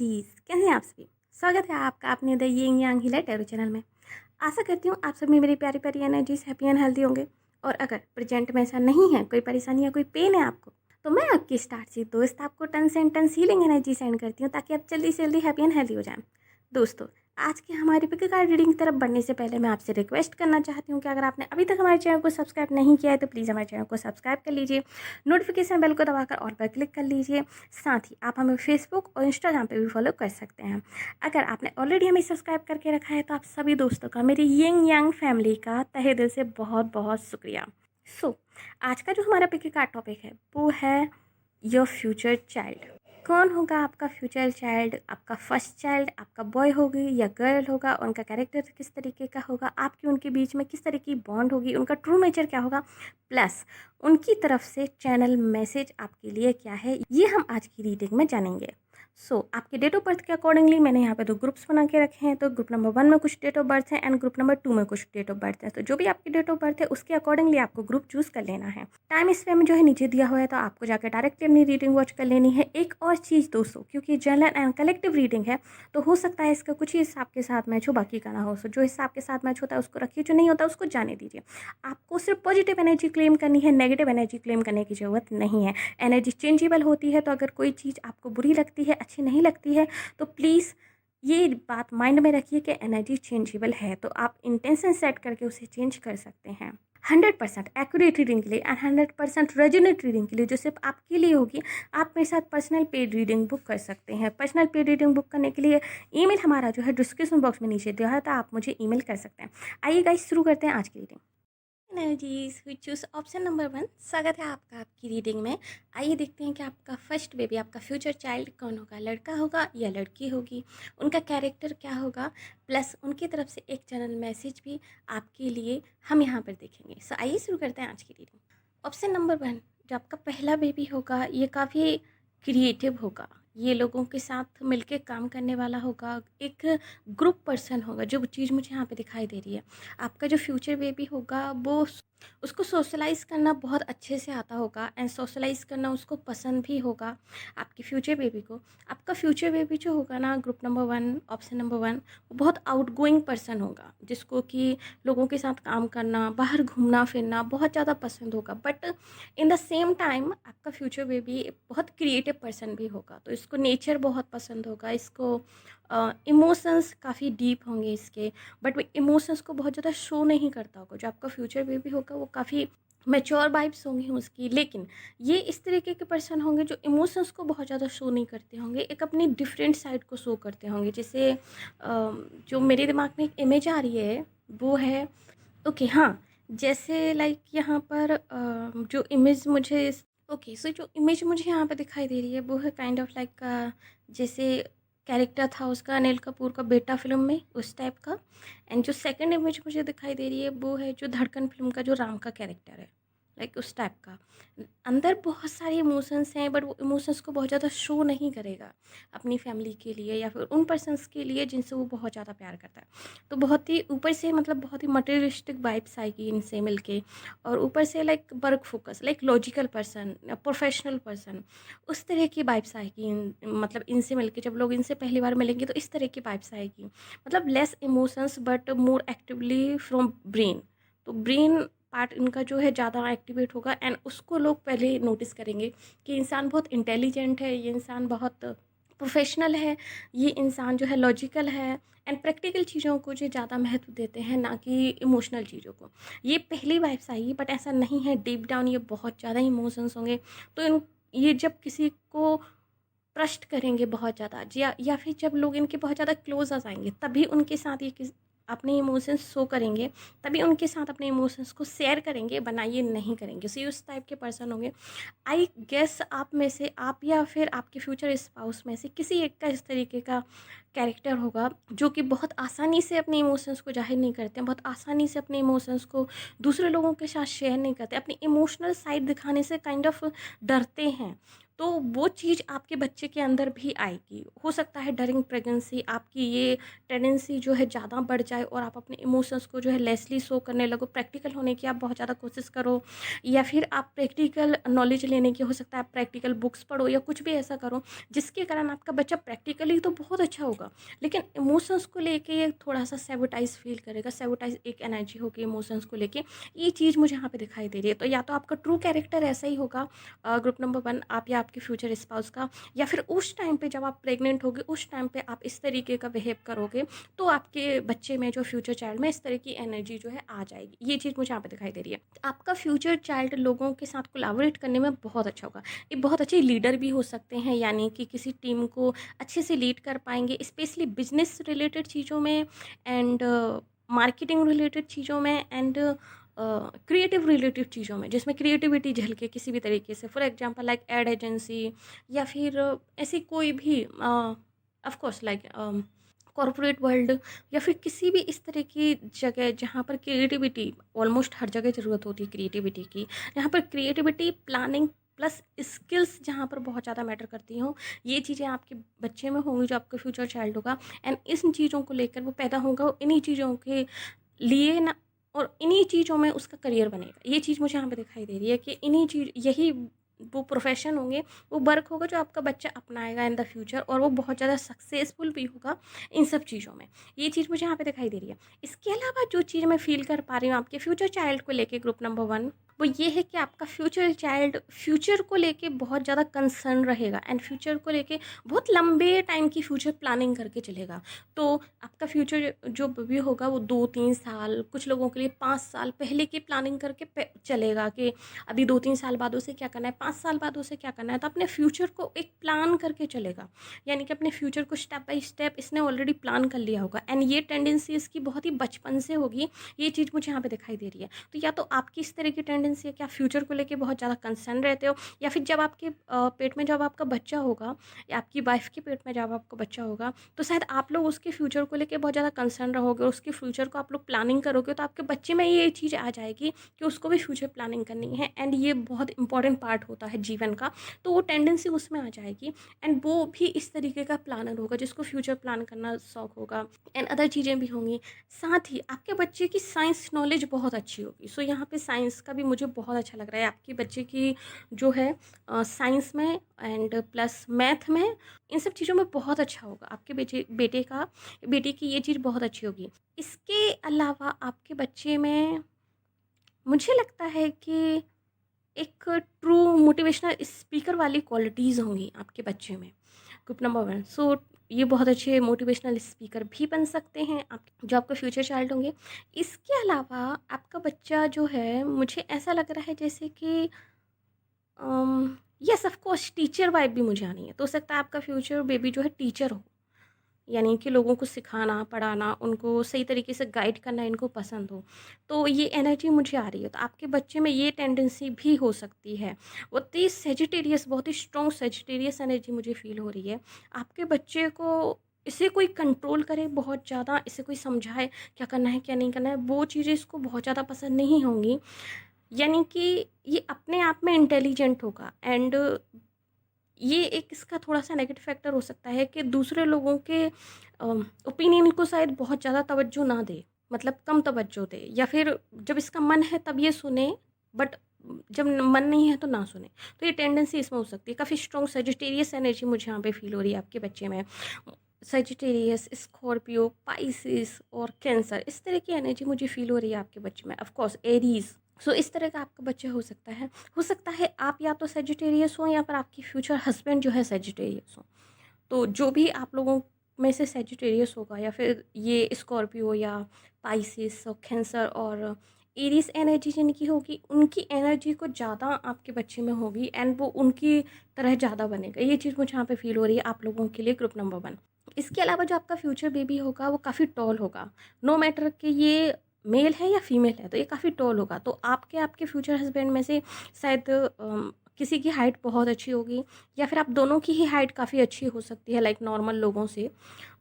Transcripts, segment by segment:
Energies कैसे हैं आप सभी। स्वागत है आपका अपने the Ying Yang healer tarot channel में। आशा करती हूँ आप सभी मेरी प्यारी प्यारी एनर्जीज हैप्पी एंड हेल्दी होंगे। और अगर प्रेजेंट में ऐसा नहीं है, कोई परेशानी या कोई पेन है आपको, तो मैं आपकी स्टार्ट सी दोस्त आपको tons and tons healing energy send करती हूँ ताकि आप जल्दी से जल्दी हैप्पी एंड हेल्दी हो जाएं। दोस्तों, आज की हमारी पिक कार्ड रीडिंग की तरफ बढ़ने से पहले मैं आपसे रिक्वेस्ट करना चाहती हूँ कि अगर आपने अभी तक हमारे चैनल को सब्सक्राइब नहीं किया है तो प्लीज़ हमारे चैनल को सब्सक्राइब कर लीजिए, नोटिफिकेशन बेल को दबाकर ऑल पर क्लिक कर लीजिए। साथ ही आप हमें फेसबुक और इंस्टाग्राम पे भी फॉलो कर सकते हैं। अगर आपने ऑलरेडी हमें सब्सक्राइब करके रखा है तो आप सभी दोस्तों का, मेरी यंग यांग फैमिली का तहे दिल से बहुत बहुत शुक्रिया। आज का जो हमारा पिक कार्ड टॉपिक है वो है योर फ्यूचर चाइल्ड। कौन होगा आपका फ्यूचर चाइल्ड? आपका फर्स्ट चाइल्ड आपका बॉय होगी या गर्ल होगा? उनका कैरेक्टर किस तरीके का होगा? आपकी उनके बीच में किस तरह की बॉन्ड होगी? उनका ट्रू नेचर क्या होगा? प्लस उनकी तरफ से चैनल मैसेज आपके लिए क्या है, ये हम आज की रीडिंग में जानेंगे। आपके डेट ऑफ बर्थ के अकॉर्डिंगली मैंने यहाँ पे 2 ग्रुप्स बना के रखे हैं। तो ग्रुप नंबर 1 में कुछ डेट ऑफ बर्थ है एंड ग्रुप नंबर 2 में कुछ डेट ऑफ बर्थ है। तो जो भी आपकी डेट ऑफ बर्थ है उसके अकॉर्डिंगली आपको ग्रुप चूज कर लेना है। टाइम इस में जो है नीचे दिया हुआ है, तो आपको जाकर डायरेक्टली अपनी रीडिंग वॉच कर लेनी है। एक और चीज़ दोस्तों, क्योंकि जनरल एंड कलेक्टिव रीडिंग है तो हो सकता है इसका कुछ ही हिसाब के साथ मैच हो, बाकी का ना हो। जो हिसाब के साथ मैच होता है उसको रखिए, जो नहीं होता उसको जाने दीजिए। आपको सिर्फ पॉजिटिव एनर्जी क्लेम करनी है, नेगेटिव एनर्जी क्लेम करने की ज़रूरत नहीं है। एनर्जी चेंजेबल होती है, तो अगर कोई चीज़ आपको बुरी लगती है, अच्छी नहीं लगती है, तो प्लीज़ ये बात माइंड में रखिए कि एनर्जी चेंजेबल है, तो आप इंटेंशन सेट करके उसे चेंज कर सकते हैं। 100% एक्यूरेट रीडिंग के लिए एंड 100% रेजोनेट रीडिंग के लिए जो सिर्फ आपके लिए होगी, आप मेरे साथ पर्सनल पेड रीडिंग बुक कर सकते हैं। पर्सनल पेड रीडिंग बुक करने के लिए ईमेल हमारा जो है डिस्क्रिप्शन बॉक्स में नीचे दिया है, तो आप मुझे ईमेल कर सकते हैं। आइए गाइस, शुरू करते हैं आज की रीडिंग। एनर्जीज हुई चूज ऑप्शन नंबर 1। स्वागत है आपका आपकी रीडिंग में। आइए देखते हैं कि आपका फर्स्ट बेबी, आपका फ्यूचर चाइल्ड कौन होगा, लड़का होगा या लड़की होगी, उनका कैरेक्टर क्या होगा, प्लस उनकी तरफ से एक चैनल मैसेज भी आपके लिए हम यहाँ पर देखेंगे। आइए शुरू करते हैं आज की रीडिंग। ऑप्शन नंबर 1, जो आपका पहला बेबी होगा ये काफ़ी क्रिएटिव होगा, ये लोगों के साथ मिलके काम करने वाला होगा, एक ग्रुप पर्सन होगा। जो चीज़ मुझे यहाँ पे दिखाई दे रही है, आपका जो फ्यूचर बेबी होगा वो उसको सोशलाइज़ करना बहुत अच्छे से आता होगा एंड सोशलाइज़ करना उसको पसंद भी होगा आपके फ्यूचर बेबी को। आपका फ्यूचर बेबी जो होगा ना, ग्रुप नंबर 1 ऑप्शन नंबर 1, वो बहुत आउटगोइंग पर्सन होगा, जिसको कि लोगों के साथ काम करना, बाहर घूमना फिरना बहुत ज़्यादा पसंद होगा। But in the same time आपका फ्यूचर बेबी बहुत क्रिएटिव पर्सन भी होगा, तो इसको नेचर बहुत पसंद होगा, इसको इमोशंस काफ़ी डीप होंगे इसके, बट वो इमोशंस को बहुत ज़्यादा शो नहीं करता होगा। जो आपका फ्यूचर बेबी होगा वो काफ़ी मैच्योर वाइब्स होंगी उसकी, लेकिन ये इस तरीके के पर्सन होंगे जो इमोशंस को बहुत ज़्यादा शो नहीं करते होंगे, एक अपनी डिफरेंट साइड को शो करते होंगे। जैसे जो मेरे दिमाग में एक इमेज आ रही है वो है, ओके हाँ, जैसे लाइक यहाँ पर जो इमेज मुझे, ओके जो इमेज मुझे यहाँ पे दिखाई दे रही है वो है काइंड ऑफ लाइक जैसे कैरेक्टर था उसका अनिल कपूर का बेटा फिल्म में, उस टाइप का। एंड जो सेकंड इमेज मुझे दिखाई दे रही है वो है जो धड़कन फिल्म का जो राम का कैरेक्टर है, लाइक उस टाइप का। अंदर बहुत सारे इमोशंस हैं बट वो इमोशंस को बहुत ज़्यादा शो नहीं करेगा अपनी फैमिली के लिए या फिर उन पर्सन्स के लिए जिनसे वो बहुत ज़्यादा प्यार करता है। तो बहुत ही ऊपर से मतलब बहुत ही मटेरियलिस्टिक वाइब्स आएगी इनसे मिलके, और ऊपर से like work focus, like logical person, professional person, उस तरह की वाइब्स आएगी मतलब इनसे मिलके। जब लोग इनसे पहली बार मिलेंगे तो इस तरह की वाइब्स आएगी, मतलब less emotions but more actively from brain. तो ब्रेन पार्ट इनका जो है ज़्यादा एक्टिवेट होगा एंड उसको लोग पहले नोटिस करेंगे कि इंसान बहुत इंटेलिजेंट है, ये इंसान बहुत प्रोफेशनल है, ये इंसान जो है लॉजिकल है एंड प्रैक्टिकल चीज़ों को जो ज़्यादा महत्व देते हैं ना कि इमोशनल चीज़ों को। ये पहली वाइब्स आई, बट ऐसा नहीं है, डीप डाउन ये बहुत ज़्यादा इमोशंस होंगे। तो ये जब किसी को ट्रस्ट करेंगे बहुत ज़्यादा, या फिर जब लोग इनके बहुत ज़्यादा क्लोज आ जाएंगे तभी उनके साथ ये अपने इमोशंस शो करेंगे, तभी उनके साथ अपने इमोशंस को शेयर करेंगे, बनाइए नहीं करेंगे। सो उस टाइप के पर्सन होंगे। आई गेस आप में से, आप या फिर आपके फ्यूचर स्पाउस में से किसी एक का इस तरीके का कैरेक्टर होगा जो कि बहुत आसानी से अपने इमोशंस को जाहिर नहीं करते हैं, बहुत आसानी से अपने इमोशंस को दूसरे लोगों के साथ शेयर नहीं करते, अपनी इमोशनल साइड दिखाने से काइंड ऑफ डरते हैं। तो वो चीज़ आपके बच्चे के अंदर भी आएगी। हो सकता है ड्यूरिंग प्रेगनेंसी आपकी ये टेंडेंसी जो है ज़्यादा बढ़ जाए और आप अपने इमोशंस को जो है लेसली शो करने लगो, प्रैक्टिकल होने की आप बहुत ज़्यादा कोशिश करो, या फिर आप प्रैक्टिकल नॉलेज लेने की, हो सकता है आप प्रैक्टिकल बुक्स पढ़ो या कुछ भी ऐसा करो जिसके कारण आपका बच्चा प्रैक्टिकली तो बहुत अच्छा होगा, लेकिन इमोशंस को लेके ये थोड़ा-सा सैबोटाइज़ फ़ील करेगा। सैबोटाइज़ एक एनर्जी होगी इमोशंस को लेके, ये चीज़ मुझे यहाँ पे दिखाई दे रही है। तो या तो आपका ट्रू कैरेक्टर ऐसा ही होगा, ग्रुप नंबर 1 आप या आपके फ्यूचर स्पाउस का, या फिर उस टाइम पे जब आप प्रेग्नेंट होगे उस टाइम पे आप इस तरीके का बिहेव करोगे, तो आपके बच्चे में, जो फ्यूचर चाइल्ड में, इस तरह की एनर्जी जो है आ जाएगी। ये चीज़ मुझे यहाँ पे दिखाई दे रही है। आपका फ्यूचर चाइल्ड लोगों के साथ कोलैबोरेट करने में बहुत अच्छा होगा। एक बहुत अच्छे लीडर भी हो सकते हैं, यानी कि किसी टीम को अच्छे से लीड कर पाएँगे, स्पेशली बिज़नेस रिलेटेड चीज़ों में एंड मार्केटिंग रिलेटेड चीज़ों में एंड क्रिएटिव रिलेटेड चीज़ों में, जिसमें क्रिएटिविटी झलके किसी भी तरीके से, for example like ad agency, या फिर ऐसी कोई भी of course like corporate world, या फिर किसी भी इस तरह की जगह जहाँ पर क्रिएटिविटी, ऑलमोस्ट हर जगह ज़रूरत होती है क्रिएटिविटी की, जहाँ पर क्रिएटिविटी, प्लानिंग प्लस स्किल्स जहाँ पर बहुत ज़्यादा मैटर करती हों, ये चीज़ें आपके बच्चे में होंगी जो आपका फ्यूचर चाइल्ड होगा। एंड इन चीज़ों को लेकर वो पैदा होगा, इन्हीं चीज़ों के लिए ना, और इन्हीं चीज़ों में उसका करियर बनेगा। ये चीज़ मुझे यहाँ पे दिखाई दे रही है कि इन्हीं चीज़, यही वो प्रोफ़ेशन होंगे, वो वर्क होगा जो आपका बच्चा अपनाएगा इन द फ्यूचर, और वो बहुत ज़्यादा सक्सेसफुल भी होगा इन सब चीज़ों में। ये चीज़ मुझे यहाँ पे दिखाई दे रही है। इसके अलावा जो चीज़ मैं फ़ील कर पा रही हूँ आपके फ्यूचर चाइल्ड को लेके, ग्रुप नंबर 1, वो ये है कि आपका फ्यूचर चाइल्ड फ्यूचर को लेके बहुत ज़्यादा कंसर्न रहेगा, एंड फ्यूचर को लेके बहुत लंबे टाइम की फ्यूचर प्लानिंग करके चलेगा। तो आपका फ्यूचर जो भी होगा वो 2-3 साल, कुछ लोगों के लिए 5 साल पहले की प्लानिंग करके चलेगा कि अभी 2-3 साल बाद उसे क्या करना है, 5 साल बाद उसे क्या करना है। तो अपने फ्यूचर को एक प्लान करके चलेगा, यानी कि अपने फ्यूचर को स्टेप बाय स्टेप इसने ऑलरेडी प्लान कर लिया होगा, एंड ये टेंडेंसी इसकी बहुत ही बचपन से होगी। ये चीज़ मुझे यहाँ पे दिखाई दे रही है। तो या तो आपकी इस तरह की टेंडेंसी है कि आप फ्यूचर को लेके बहुत ज़्यादा कंसर्न रहते हो, या फिर जब आपके पेट में जब आपका बच्चा होगा, या आपकी वाइफ के पेट में जब आपका बच्चा होगा, तो शायद आप लोग उसके फ्यूचर को लेके बहुत ज़्यादा कंसर्न रहोगे, और उसके फ्यूचर को आप लोग प्लानिंग करोगे, तो आपके बच्चे में ये चीज़ आ जाएगी कि उसको भी फ्यूचर प्लानिंग करनी है, एंड ये बहुत इंपॉर्टेंट पार्ट होता है जीवन का। तो वो टेंडेंसी उसमें आ जाएगी, एंड वो भी इस तरीके का प्लानर होगा जिसको फ्यूचर प्लान करना शौक होगा, एंड अदर चीज़ें भी होंगी। साथ ही आपके बच्चे की साइंस नॉलेज बहुत अच्छी होगी। सो यहाँ पे साइंस का भी मुझे बहुत अच्छा लग रहा है, आपके बच्चे की जो है साइंस में एंड प्लस मैथ में, इन सब चीज़ों में बहुत अच्छा होगा। आपके बेटे की ये चीज़ बहुत अच्छी होगी। इसके अलावा आपके बच्चे में मुझे लगता है कि एक ट्रू मोटिवेशनल स्पीकर वाली क्वालिटीज़ होंगी आपके बच्चे में, ग्रुप नंबर 1। सो ये बहुत अच्छे मोटिवेशनल स्पीकर भी बन सकते हैं आप, जो आपके फ्यूचर चाइल्ड होंगे। इसके अलावा आपका बच्चा जो है, मुझे ऐसा लग रहा है जैसे कि yes of course teacher vibe भी मुझे आनी है। तो हो सकता है आपका फ्यूचर बेबी जो है टीचर हो, यानी कि लोगों को सिखाना, पढ़ाना, उनको सही तरीके से गाइड करना इनको पसंद हो। तो ये एनर्जी मुझे आ रही है। तो आपके बच्चे में ये टेंडेंसी भी हो सकती है। बहुत ही सजिटेरियस, बहुत ही स्ट्रॉन्ग सजिटेरियस एनर्जी मुझे फ़ील हो रही है। आपके बच्चे को इसे कोई कंट्रोल करे बहुत ज़्यादा, इसे कोई समझाए क्या करना है, क्या नहीं करना है, वो चीज़ें इसको बहुत ज़्यादा पसंद नहीं होंगी। यानी कि ये अपने आप में इंटेलिजेंट होगा, एंड ये एक इसका थोड़ा-सा नेगेटिव फैक्टर हो सकता है कि दूसरे लोगों के ओपिनियन को शायद बहुत ज़्यादा तवज्जो ना दे, मतलब कम तवज्जो दे, या फिर जब इसका मन है तब ये सुने, बट जब मन नहीं है तो ना सुने। तो ये टेंडेंसी इसमें हो सकती है। काफ़ी स्ट्रॉन्ग सजिटेरियस एनर्जी मुझे यहाँ पे फ़ील हो रही है आपके बच्चे में। सजिटेरियस, स्कॉर्पियो, पाइसेस और कैंसर, इस तरह की एनर्जी मुझे फ़ील हो रही है आपके बच्चे में। Of course Aries. सो इस तरह का आपका बच्चा हो सकता है। हो सकता है आप या तो सेजिटेरियस हो, या फिर आपकी फ्यूचर हस्बैंड जो है सेजिटेरियस हो। तो जो भी आप लोगों में से सेजिटेरियस होगा, या फिर ये स्कॉर्पियो या पाइसेस और कैंसर और एरीज एनर्जी जिनकी होगी, उनकी एनर्जी को ज़्यादा आपके बच्चे में होगी, एंड वो उनकी तरह ज़्यादा बनेगा। ये चीज़ मुझे यहाँ पे फील हो रही है आप लोगों के लिए, ग्रुप नंबर 1। इसके अलावा जो आपका फ्यूचर बेबी होगा वो काफ़ी टॉल होगा। नो मैटर कि ये मेल है या फीमेल है, तो ये काफ़ी टॉल होगा। तो आपके फ्यूचर हस्बैंड में से शायद किसी की हाइट बहुत अच्छी होगी, या फिर आप दोनों की ही हाइट काफ़ी अच्छी हो सकती है, लाइक नॉर्मल लोगों से।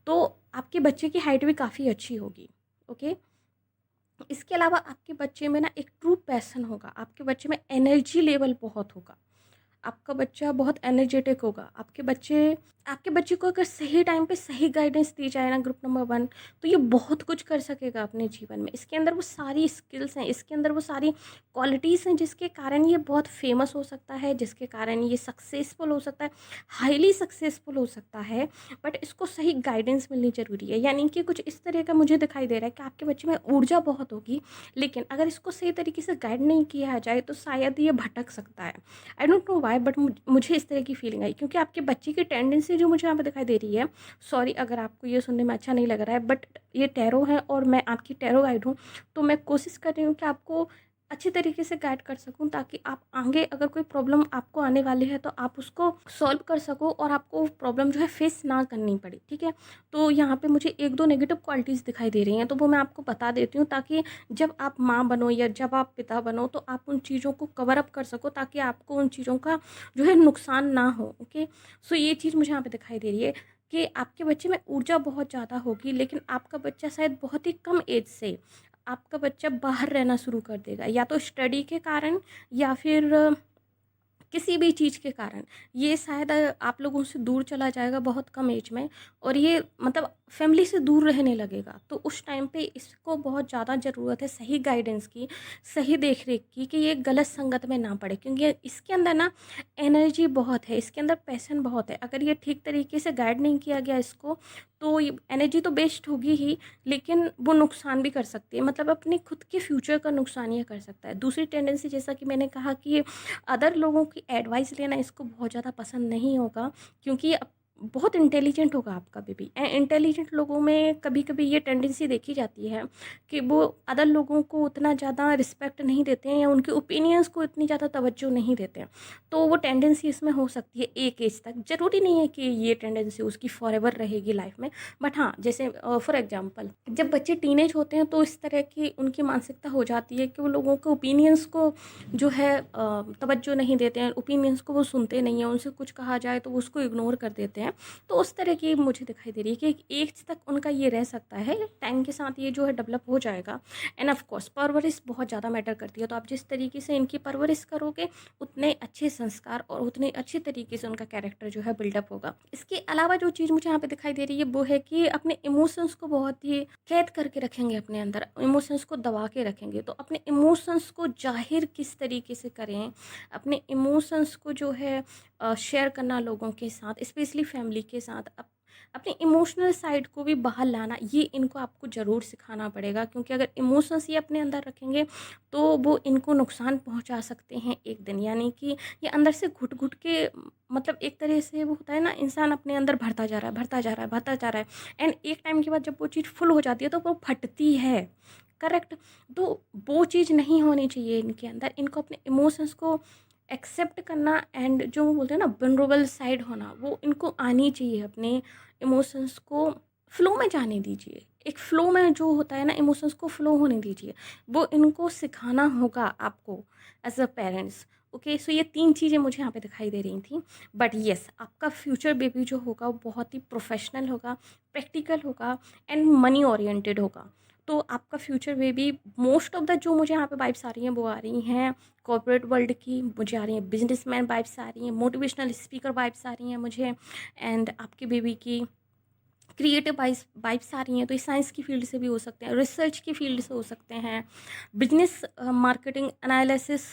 तो आपके बच्चे की हाइट भी काफ़ी अच्छी होगी। ओके। इसके अलावा आपके बच्चे में ना एक ट्रू पैशन होगा, आपके बच्चे में एनर्जी लेवल बहुत होगा। आपका बच्चा बहुत एनर्जेटिक होगा। आपके बच्चे को अगर सही टाइम पे सही गाइडेंस दी जाए ना, ग्रुप नंबर 1, तो ये बहुत कुछ कर सकेगा अपने जीवन में। इसके अंदर वो सारी स्किल्स हैं, इसके अंदर वो सारी क्वालिटीज़ हैं जिसके कारण ये बहुत फेमस हो सकता है, जिसके कारण ये सक्सेसफुल हो सकता है, हाईली सक्सेसफुल हो सकता है। बट इसको सही गाइडेंस मिलनी ज़रूरी है। यानी कि कुछ इस तरह का मुझे दिखाई दे रहा है कि आपके बच्चे में ऊर्जा बहुत होगी, लेकिन अगर इसको सही तरीके से गाइड नहीं किया जाए तो शायद ये भटक सकता है। I don't know why, but मुझे इस तरह की फीलिंग आई, क्योंकि आपके बच्चे की टेंडेंसी जो मुझे यहाँ पे दिखाई दे रही है, सॉरी अगर आपको ये सुनने में अच्छा नहीं लग रहा है, बट ये टैरो है और मैं आपकी टैरो गाइड हूँ, तो मैं कोशिश कर रही हूँ कि आपको अच्छी तरीके से गाइड कर सकूँ, ताकि आप आगे अगर कोई प्रॉब्लम आपको आने वाली है तो आप उसको सॉल्व कर सको और आपको प्रॉब्लम जो है फेस ना करनी पड़े, ठीक है। तो यहाँ पे मुझे 1-2 नेगेटिव क्वालिटीज़ दिखाई दे रही हैं, तो वो मैं आपको बता देती हूँ, ताकि जब आप माँ बनो या जब आप पिता बनो तो आप उन चीज़ों को कवर अप कर सको, ताकि आपको उन चीज़ों का जो है नुकसान ना हो, ओके। सो ये चीज़ मुझे यहाँ पे दिखाई दे रही है कि आपके बच्चे में ऊर्जा बहुत ज़्यादा होगी, लेकिन आपका बच्चा शायद बहुत ही कम एज से आपका बच्चा बाहर रहना शुरू कर देगा, या तो स्टडी के कारण या फिर किसी भी चीज़ के कारण ये शायद आप लोगों से दूर चला जाएगा बहुत कम एज में, और ये मतलब फैमिली से दूर रहने लगेगा। तो उस टाइम पे इसको बहुत ज़्यादा ज़रूरत है सही गाइडेंस की, सही देख-रेख की, कि ये गलत संगत में ना पड़े, क्योंकि इसके अंदर ना एनर्जी बहुत है, इसके अंदर पैशन बहुत है। अगर ये ठीक तरीके से गाइड नहीं किया गया इसको, तो ये एनर्जी तो वेस्ट होगी ही, लेकिन वो नुकसान भी कर सकती है, मतलब अपने खुद के फ्यूचर का नुकसान ये कर सकता है। दूसरी टेंडेंसी, जैसा कि मैंने कहा कि अदर लोगों की एडवाइस लेना इसको बहुत ज़्यादा पसंद नहीं होगा, क्योंकि बहुत इंटेलिजेंट होगा आपका बेबी। इंटेलिजेंट लोगों में कभी कभी ये टेंडेंसी देखी जाती है कि वो अदर लोगों को उतना ज़्यादा रिस्पेक्ट नहीं देते हैं, या उनके ओपिनियंस को इतनी ज़्यादा तवज्जो नहीं देते हैं। तो वो टेंडेंसी इसमें हो सकती है एक एज तक। ज़रूरी नहीं है कि ये टेंडेंसी उसकी फॉरएवर रहेगी लाइफ में, बट हाँ, जैसे फॉर एग्जांपल जब बच्चे टीनेज होते हैं तो इस तरह की उनकी मानसिकता हो जाती है कि वो लोगों के ओपिनियंस को जो है तवज्जो नहीं देते हैं, ओपिनियंस को वो सुनते नहीं हैं, उनसे कुछ कहा जाए तो वो उसको इग्नोर कर देते हैं। तो उस तरह की मुझे दिखाई दे रही है कि एक एज तक उनका ये रह सकता है, टाइम के साथ ये जो है डेवलप हो जाएगा। एंड ऑफ कोर्स परवरिश बहुत ज़्यादा मैटर करती है, तो आप जिस तरीके से इनकी परवरिश करोगे उतने अच्छे संस्कार और उतने अच्छे तरीके से उनका कैरेक्टर जो है बिल्डअप होगा। इसके अलावा जो चीज़ मुझे यहाँ पे दिखाई दे रही है वो है कि अपने इमोशंस को बहुत ही कैद करके रखेंगे अपने अंदर, इमोशंस को दबा के रखेंगे। तो अपने इमोशंस को जाहिर किस तरीके से करें, अपने इमोशंस को जो है शेयर करना लोगों के साथ, स्पेशली फैमिली के साथ, अपने इमोशनल साइड को भी बाहर लाना, ये इनको आपको ज़रूर सिखाना पड़ेगा, क्योंकि अगर इमोशंस ये अपने अंदर रखेंगे तो वो इनको नुकसान पहुंचा सकते हैं एक दिन। यानी कि ये अंदर से घुट घुट के मतलब एक तरह से वो होता है ना, इंसान अपने अंदर भरता जा रहा है, भरता जा रहा है, भरता जा रहा है, एंड एक टाइम के बाद जब वो चीज़ फुल हो जाती है तो वो फटती है, करेक्ट। तो वो चीज़ नहीं होनी चाहिए इनके अंदर। इनको अपने इमोशंस को एक्सेप्ट करना, एंड जो वो बोलते हैं ना वल्नरेबल साइड होना, वो इनको आनी चाहिए। अपने इमोशंस को फ्लो में जाने दीजिए, एक फ्लो में जो होता है ना, इमोशंस को फ्लो होने दीजिए, वो इनको सिखाना होगा आपको एज अ पेरेंट्स। ओके, सो ये 3 चीज़ें मुझे यहाँ पे दिखाई दे रही थी। बट येस, आपका फ्यूचर बेबी जो होगा वो बहुत ही प्रोफेशनल होगा, प्रैक्टिकल होगा एंड मनी ओरिएंटेड होगा। तो आपका future baby, most of the जो मुझे यहाँ पे वाइब्स आ रही हैं वो आ रही हैं कॉर्पोरेट वर्ल्ड की, मुझे आ रही हैं बिजनेसमैन वाइब्स आ रही हैं, मोटिवेशनल स्पीकर वाइब्स आ रही हैं मुझे, एंड आपके बेबी की क्रिएटिव वाइब्स आ रही हैं। तो ये साइंस की फील्ड से भी हो सकते हैं, रिसर्च की फील्ड से हो सकते हैं, बिजनेस मार्केटिंग एनालिसिस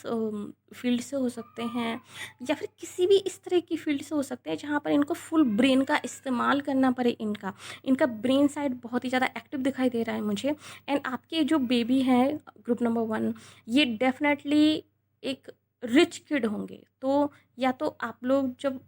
फील्ड से हो सकते हैं, या फिर किसी भी इस तरह की फील्ड से हो सकते हैं जहाँ पर इनको फुल ब्रेन का इस्तेमाल करना पड़े। इनका ब्रेन साइड बहुत ही ज़्यादा एक्टिव दिखाई दे रहा है मुझे। एंड आपके जो बेबी हैं ग्रुप नंबर 1, ये डेफिनेटली एक रिच किड होंगे। तो या तो आप लोग जब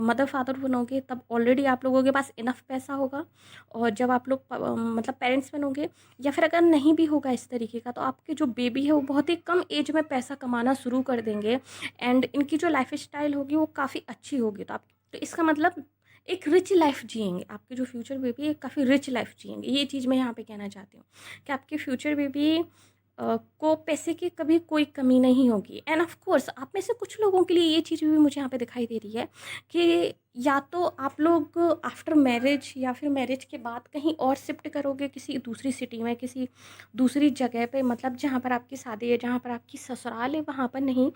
मदर फादर बनोगे तब ऑलरेडी आप लोगों के पास इनफ पैसा होगा, और जब आप लोग मतलब पेरेंट्स बनोगे, या फिर अगर नहीं भी होगा इस तरीके का, तो आपके जो बेबी है वो बहुत ही कम एज में पैसा कमाना शुरू कर देंगे, एंड इनकी जो लाइफ स्टाइल होगी वो काफ़ी अच्छी होगी। तो इसका मतलब एक रिच लाइफ जिएंगे आपके जो फ्यूचर बेबी, एक काफ़ी रिच लाइफ जिएंगे। ये चीज़ मैं यहाँ पे कहना चाहती हूँ कि आपके फ्यूचर बेबी को पैसे की कभी कोई कमी नहीं होगी। एंड ऑफ कोर्स आप में से कुछ लोगों के लिए ये चीज़ भी मुझे यहाँ पे दिखाई दे रही है कि या तो आप लोग आफ्टर मैरिज या फिर मैरिज के बाद कहीं और शिफ्ट करोगे, किसी दूसरी सिटी में, किसी दूसरी जगह पे, मतलब जहाँ पर आपकी शादी है, जहाँ पर आपकी ससुराल है, वहाँ पर नहीं,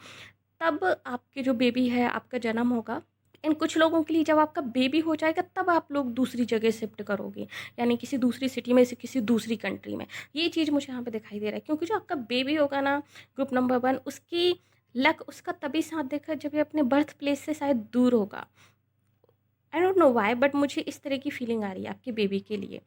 तब आपके जो बेबी है आपका जन्म होगा। एंड कुछ लोगों के लिए जब आपका बेबी हो जाएगा तब आप लोग दूसरी जगह शिफ्ट करोगे, यानी किसी दूसरी सिटी में से किसी दूसरी कंट्री में। ये चीज़ मुझे यहाँ पे दिखाई दे रहा है, क्योंकि जो आपका बेबी होगा ना, ग्रुप नंबर 1, उसकी लक उसका तभी साथ देगा जब ये अपने बर्थ प्लेस से शायद दूर होगा। I don't know why, but मुझे इस तरह की फीलिंग आ रही है आपके बेबी के लिए।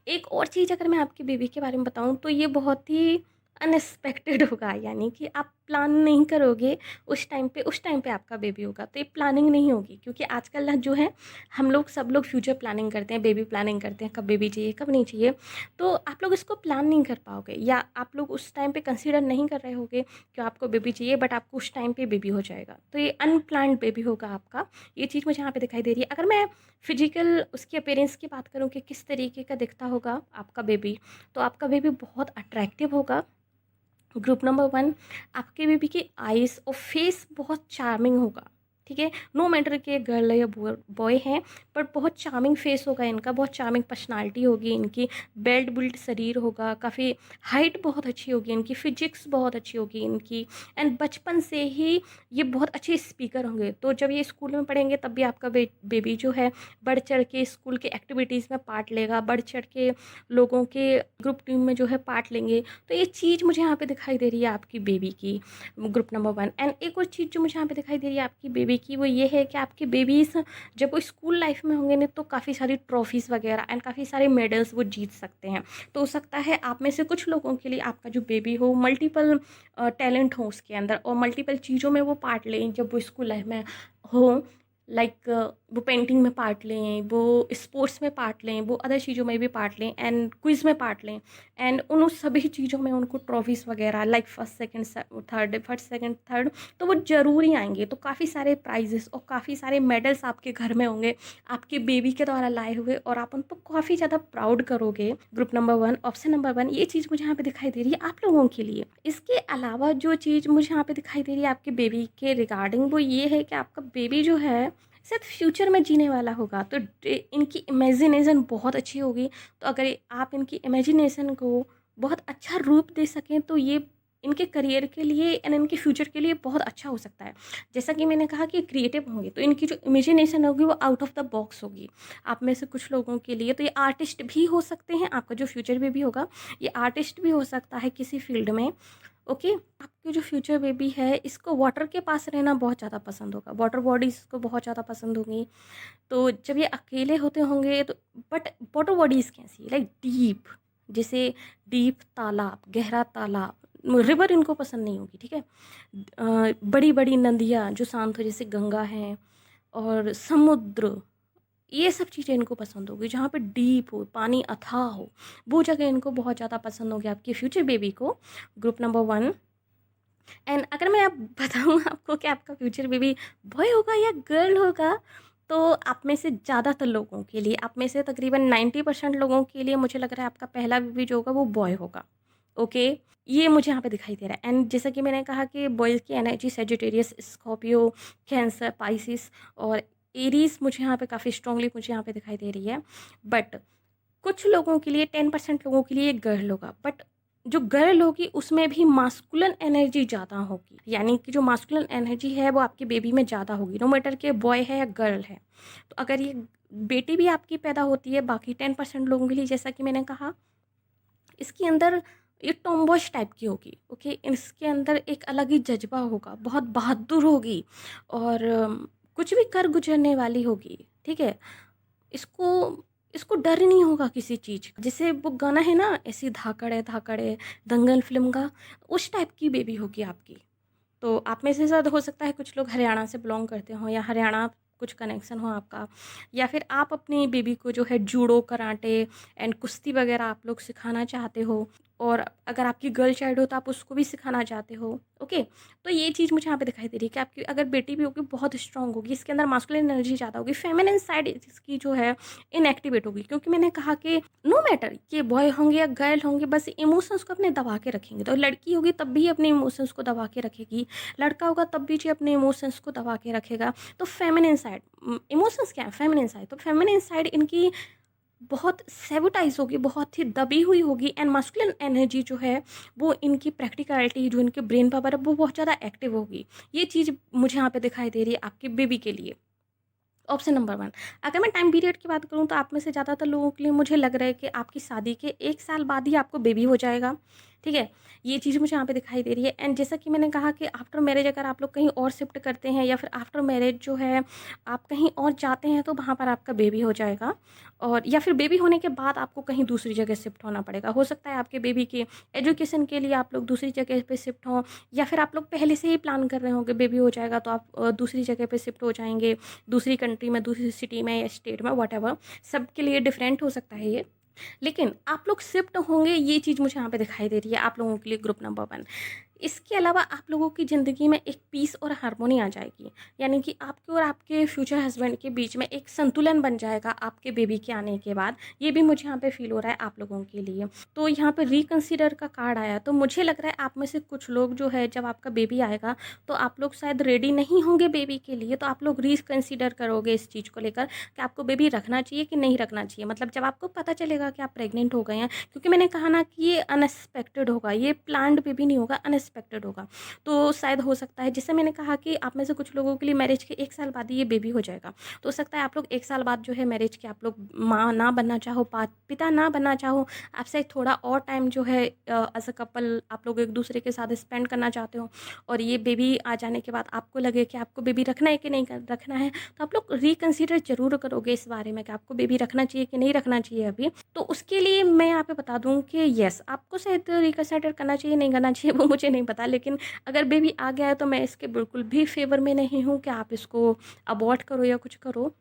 एक और चीज़ अगर मैं आपके बेबी के बारे में बताऊँ तो ये बहुत ही अनएक्सपेक्टेड होगा, यानी कि आप प्लान नहीं करोगे उस टाइम पे आपका बेबी होगा, तो ये प्लानिंग नहीं होगी। क्योंकि आजकल ना जो है हम लोग सब लोग फ्यूचर प्लानिंग करते हैं, बेबी प्लानिंग करते हैं, कब बेबी चाहिए कब नहीं चाहिए। तो आप लोग इसको प्लान नहीं कर पाओगे, या आप लोग उस टाइम पे कंसीडर नहीं कर रहे होगे कि आपको बेबी चाहिए, बट आपको उस टाइम पे बेबी हो जाएगा, तो ये अनप्लान्ड बेबी होगा आपका। ये चीज़ मुझे यहाँ पे दिखाई दे रही है। अगर मैं फिजिकल उसके अपीयरेंस की बात करूँ कि किस तरीके का दिखता होगा आपका बेबी, तो आपका बेबी बहुत अट्रैक्टिव होगा। ग्रुप नंबर 1, आपके बेबी की आइज़ और फेस बहुत चार्मिंग होगा, ठीक है। नो मैटर कि गर्ल है या बॉय है, बट बहुत चार्मिंग फेस होगा इनका, बहुत चार्मिंग पर्सनालिटी होगी इनकी, बेल्ट बिल्ट शरीर होगा, काफ़ी हाइट बहुत अच्छी होगी इनकी, फिजिक्स बहुत अच्छी होगी इनकी। एंड बचपन से ही ये बहुत अच्छे स्पीकर होंगे, तो जब ये स्कूल में पढ़ेंगे तब भी आपका बेबी जो है बढ़ चढ़ के स्कूल के एक्टिविटीज़ में पार्ट लेगा, बढ़ चढ़ के लोगों के ग्रुप टीम में जो है पार्ट लेंगे। तो ये चीज़ मुझे यहाँ पे दिखाई दे रही है आपकी बेबी की, ग्रुप नंबर 1। एंड एक और चीज़ जो मुझे यहाँ पे दिखाई दे रही है आपकी बेबी की, वो ये है कि आपके बेबीज़ जब वो स्कूल लाइफ में होंगे ना, तो काफ़ी सारी ट्रॉफीज़ वगैरह एंड काफ़ी सारे मेडल्स वो जीत सकते हैं। तो हो सकता है आप में से कुछ लोगों के लिए आपका जो बेबी हो मल्टीपल टैलेंट हो उसके अंदर, और मल्टीपल चीज़ों में वो पार्ट लें जब वो स्कूल लाइफ में हो। लाइक वो पेंटिंग में पार्ट लें, वो स्पोर्ट्स में पार्ट लें, वो अदर चीज़ों में भी पार्ट लें, एंड क्विज़ में पार्ट लें, एंड उन सभी चीज़ों में उनको ट्रॉफीज़ वगैरह लाइक फर्स्ट सेकंड थर्ड, तो वो ज़रूर ही आएंगे। तो काफ़ी सारे प्राइजेस और काफ़ी सारे मेडल्स आपके घर में होंगे आपके बेबी के द्वारा लाए हुए, और आप उन पर काफ़ी ज़्यादा प्राउड करोगे। ग्रुप नंबर 1, ऑप्शन नंबर 1, ये चीज़ मुझे यहाँ पे दिखाई दे रही है आप लोगों के लिए। इसके अलावा जो चीज़ मुझे यहाँ पे दिखाई दे रही है आपके बेबी के रिगार्डिंग, वो ये है कि आपका बेबी जो है शायद फ्यूचर में जीने वाला होगा, तो इनकी इमेजिनेशन बहुत अच्छी होगी। तो अगर आप इनकी इमेजिनेशन को बहुत अच्छा रूप दे सकें तो ये इनके करियर के लिए एंड इनके फ्यूचर के लिए बहुत अच्छा हो सकता है। जैसा कि मैंने कहा कि क्रिएटिव होंगे, तो इनकी जो इमेजिनेशन होगी वो आउट ऑफ द बॉक्स होगी। आप में से कुछ लोगों के लिए तो ये आर्टिस्ट भी हो सकते हैं, आपका जो फ्यूचर बेबी होगा ये आर्टिस्ट भी हो सकता है किसी फील्ड में। ओके, आपके जो फ्यूचर बेबी है इसको वाटर के पास रहना बहुत ज़्यादा पसंद होगा, वाटर बॉडीज़ को बहुत ज़्यादा पसंद होंगी। तो जब ये अकेले होते होंगे तो, बट वाटर बॉडीज़ कैसी, लाइक डीप, जैसे डीप तालाब, गहरा तालाब, रिवर इनको पसंद नहीं होगी, ठीक है। बड़ी बड़ी नदियाँ जो शांत हो, जैसे गंगा है, और समुद्र, ये सब चीज़ें इनको पसंद होगी जहाँ पे डीप हो, पानी अथाह हो, वो जगह इनको बहुत ज़्यादा पसंद होगी आपके फ्यूचर बेबी को, ग्रुप नंबर 1। एंड अगर मैं अब बताऊँ आपको कि आपका फ्यूचर बेबी बॉय होगा या गर्ल होगा, तो आप में से ज़्यादातर लोगों के लिए, आप में से तकरीबन 90% लोगों के लिए मुझे लग रहा है आपका पहला बेबी जो होगा वो बॉय होगा। ओके, ये मुझे यहाँ पे दिखाई दे रहा है। एंड जैसा कि मैंने कहा कि बॉयज़ की energy Sagittarius, Scorpio, cancer, Pisces और एरीज मुझे यहाँ पे काफ़ी स्ट्रांगली मुझे यहाँ पे दिखाई दे रही है। बट कुछ लोगों के लिए 10% लोगों के लिए गर्ल होगा, बट जो गर्ल होगी उसमें भी मास्कुलन एनर्जी ज़्यादा होगी, यानी कि जो मास्कुलन एनर्जी है वो आपके बेबी में ज़्यादा होगी, नो मैटर कि बॉय है या गर्ल है। तो अगर ये बेटी भी आपकी पैदा होती है बाकी 10% लोगों के लिए, जैसा कि मैंने कहा, इसके अंदर ये टॉम्बॉश टाइप की होगी। ओके, इसके अंदर एक अलग ही जज्बा होगा, बहुत बहादुर होगी, और कुछ भी कर गुजरने वाली होगी, ठीक है। इसको इसको डर ही नहीं होगा किसी चीज़ का। जैसे वो गाना है ना, ऐसी धाकड़ है दंगल फिल्म का, उस टाइप की बेबी होगी आपकी। तो आप में से शायद हो सकता है कुछ लोग हरियाणा से बिलोंग करते हो, या हरियाणा कुछ कनेक्शन हो आपका, या फिर आप अपनी बेबी को जो है जूडो, कराटे एंड कुश्ती वगैरह आप लोग सिखाना चाहते हो, और अगर आपकी गर्ल चाइल्ड हो तो आप उसको भी सिखाना चाहते हो। ओके, तो ये चीज़ मुझे यहाँ पे दिखाई दे रही है कि आपकी अगर बेटी भी होगी बहुत स्ट्रांग होगी, इसके अंदर मास्कुलिन एनर्जी ज़्यादा होगी, फेमिनिन साइड इसकी जो है इनएक्टिवेट होगी। क्योंकि मैंने कहा कि नो मैटर कि बॉय होंगे या गर्ल होंगे, बस इमोशंस को अपने दबा के रखेंगे। तो लड़की होगी तब भी अपने इमोशंस को दबा के रखेगी, लड़का होगा तब भी जी अपने इमोशंस को दबा के रखेगा। तो फेमिनिन साइड, इमोशंस क्या है, फेमिनिन साइड, तो फेमिनिन साइड इनकी बहुत सैबोटाइज़ होगी, बहुत ही दबी हुई होगी, एंड मास्कुलिन एनर्जी जो है वो इनकी प्रैक्टिकलिटी, जो इनके ब्रेन पावर है वो बहुत ज़्यादा एक्टिव होगी। ये चीज़ मुझे यहाँ पे दिखाई दे रही है आपके बेबी के लिए। Option number 1। अगर मैं टाइम पीरियड की बात करूँ तो आप में से ज़्यादातर लोगों के लिए मुझे लग रहा है कि आपकी शादी के 1 साल बाद ही आपको बेबी हो जाएगा, ठीक है? ये चीज़ मुझे यहाँ पे दिखाई दे रही है, एंड जैसा कि मैंने कहा कि आफ्टर मैरिज अगर आप लोग कहीं और शिफ्ट करते हैं या फिर आफ्टर मैरिज जो है आप कहीं और जाते हैं तो वहाँ पर आपका बेबी हो जाएगा, और या फिर बेबी होने के बाद आपको कहीं दूसरी जगह शिफ्ट होना पड़ेगा। हो सकता है आपके बेबी के एजुकेशन के लिए आप लोग दूसरी जगह पे शिफ्ट हों, या फिर आप लोग पहले से ही प्लान कर रहे होंगे बेबी हो जाएगा तो आप दूसरी जगह पे शिफ्ट हो जाएँगे, दूसरी कंट्री में, दूसरी सिटी में या स्टेट में, व्हाटएवर। सबके लिए डिफरेंट हो सकता है ये। लेकिन आप लोग शिफ्ट होंगे, ये चीज़ मुझे यहाँ पे दिखाई दे रही है आप लोगों के लिए, ग्रुप नंबर 1। इसके अलावा आप लोगों की ज़िंदगी में एक पीस और हार्मोनी आ जाएगी, यानी कि आपके और आपके फ्यूचर हस्बैंड के बीच में एक संतुलन बन जाएगा आपके बेबी के आने के बाद। ये भी मुझे यहाँ पे फ़ील हो रहा है आप लोगों के लिए। तो यहाँ पे रिकंसिडर का कार्ड आया, तो मुझे लग रहा है आप में से कुछ लोग जो है जब आपका बेबी आएगा तो आप लोग शायद रेडी नहीं होंगे बेबी के लिए, तो आप लोग रिकंसिडर करोगे इस चीज़ को लेकर कि आपको बेबी रखना चाहिए कि नहीं रखना चाहिए। मतलब जब आपको पता चलेगा कि आप प्रेग्नेंट हो गए हैं, क्योंकि मैंने कहा ना कि ये अनएक्सपेक्टेड होगा, ये प्लान्ड बेबी नहीं होगा, अनएक्सपेक्टेड होगा। तो शायद हो सकता है, जैसे मैंने कहा कि आप में से कुछ लोगों के लिए मैरिज के 1 साल बाद ही ये बेबी हो जाएगा। तो हो सकता है आप लोग 1 साल बाद जो है मैरिज के आप लोग माँ ना बनना चाहो, पिता ना बनना चाहो, आपसे थोड़ा और टाइम जो है एज़ अ कपल आप लोग एक-दूसरे के साथ स्पेंड करना चाहते हो, और ये बेबी आ जाने के बाद आपको लगे कि आपको बेबी रखना है कि नहीं रखना है, तो आप लोग रिकंसिडर ज़रूर करोगे इस बारे में कि आपको बेबी रखना चाहिए कि नहीं रखना चाहिए अभी। तो उसके लिए मैं यहाँ पे बता दूँ कि येस, आपको शायद रिकंसिडर करना चाहिए, नहीं करना चाहिए वो मुझे नहीं पता, लेकिन अगर बेबी आ गया है तो मैं इसके बिल्कुल भी फ़ेवर में नहीं हूँ कि आप इसको अबॉर्ट करो या कुछ करो।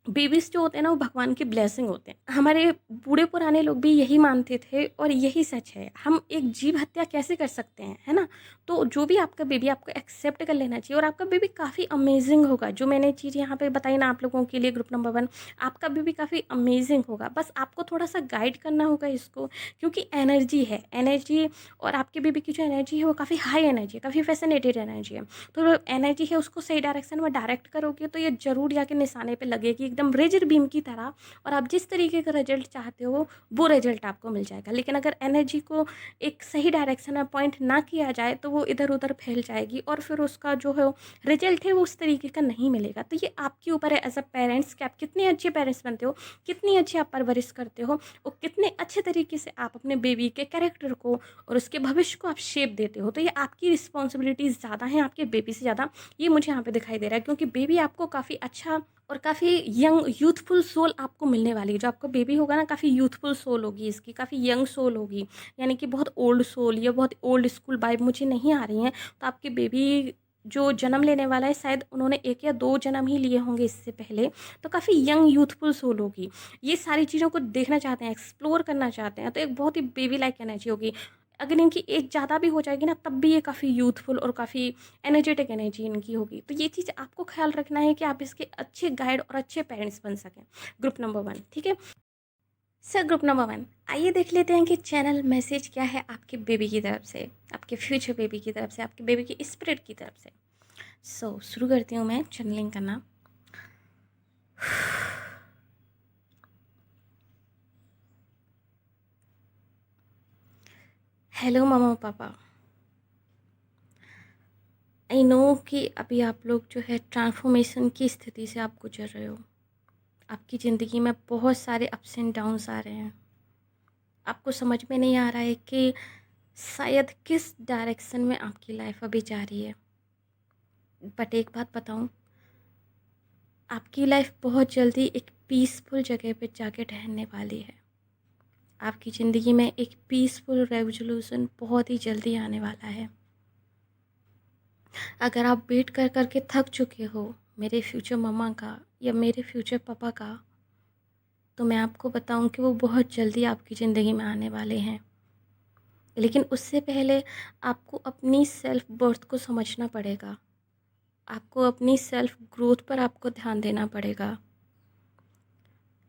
बेबीज़ जो होते हैं ना वो भगवान की ब्लेसिंग होते हैं। हमारे बूढ़े पुराने लोग भी यही मानते थे और यही सच है। हम एक जीव हत्या कैसे कर सकते हैं, है ना? तो जो भी आपका बेबी आपको एक्सेप्ट कर लेना चाहिए, और आपका बेबी काफ़ी अमेज़िंग होगा। जो मैंने चीज़ यहाँ पे बताई ना आप लोगों के लिए, ग्रुप नंबर 1, आपका बेबी काफ़ी अमेज़िंग होगा। बस आपको थोड़ा-सा गाइड करना होगा इसको, क्योंकि एनर्जी है, एनर्जी, और आपके बेबी की जो एनर्जी है वो काफ़ी हाई एनर्जी है, काफ़ी फ़ैसिनेटेड एनर्जी है। तो जो एनर्जी है उसको सही डायरेक्शन में डायरेक्ट करोगे तो ये ज़रूर जाके निशाने पे लगेगी एकदम रेज़र बीम की तरह, और आप जिस तरीके का रिजल्ट चाहते हो वो रिजल्ट आपको मिल जाएगा। लेकिन अगर एनर्जी को एक सही डायरेक्शन में पॉइंट ना किया जाए तो वो इधर-उधर फैल जाएगी, और फिर उसका जो है रिजल्ट है वो उस तरीके का नहीं मिलेगा। तो ये आपके ऊपर है एज़ अ पेरेंट्स कि आप कितने अच्छे पेरेंट्स बनते हो, कितनी अच्छी आप परवरिश करते हो, और कितने अच्छे तरीके से आप अपने बेबी के कैरेक्टर को और उसके भविष्य को आप शेप देते हो। तो ये आपकी रिस्पॉन्सिबिलिटीज़ ज़्यादा हैं आपके बेबी से ज़्यादा, ये मुझे यहाँ पे दिखाई दे रहा है, क्योंकि बेबी आपको काफ़ी अच्छा और काफ़ी यंग यूथफुल सोल आपको मिलने वाली है। जो आपका बेबी होगा ना, काफ़ी यूथफुल सोल होगी इसकी, काफ़ी यंग सोल होगी, यानी कि बहुत ओल्ड सोल या बहुत ओल्ड स्कूल वाइब मुझे नहीं आ रही हैं। तो आपके बेबी जो जन्म लेने वाला है शायद उन्होंने 1 या 2 जन्म ही लिए होंगे इससे पहले, तो काफ़ी यंग यूथफुल सोल होगी। ये सारी चीज़ों को देखना चाहते हैं, एक्सप्लोर करना चाहते हैं, तो एक बहुत ही बेबी लाइक एनर्जी होगी। अगर इनकी एज ज़्यादा भी हो जाएगी ना तब भी ये काफ़ी यूथफुल और काफ़ी एनर्जेटिक एनर्जी इनकी होगी। तो ये चीज़ आपको ख़्याल रखना है कि आप इसके अच्छे गाइड और अच्छे पेरेंट्स बन सकें। ग्रुप नंबर 1, ठीक है? सर, ग्रुप नंबर 1, आइए देख लेते हैं कि चैनल मैसेज क्या है आपके बेबी की तरफ से, आपके फ्यूचर बेबी की तरफ से, आपके बेबी की स्पिरिट की तरफ से। शुरू करती हूँ मैं चैनलिंग करना। Hello mamma papa, I know कि अभी आप लोग जो है ट्रांसफॉर्मेशन की स्थिति से आप गुजर रहे हो। आपकी ज़िंदगी में बहुत सारे अप्स एंड डाउन्स आ रहे हैं। आपको समझ में नहीं आ रहा है कि शायद किस डायरेक्शन में आपकी लाइफ अभी जा रही है। बट एक बात बताऊं, आपकी लाइफ बहुत जल्दी एक पीसफुल जगह पे जाके ठहरने वाली है। आपकी ज़िंदगी में एक पीसफुल रेवोल्यूशन बहुत ही जल्दी आने वाला है। अगर आप वेट कर कर के थक चुके हो मेरे फ्यूचर मम्मा का या मेरे फ्यूचर पापा का, तो मैं आपको बताऊं कि वो बहुत जल्दी आपकी ज़िंदगी में आने वाले हैं। लेकिन उससे पहले आपको अपनी सेल्फ वर्थ को समझना पड़ेगा। आपको अपनी सेल्फ ग्रोथ पर आपको ध्यान देना पड़ेगा।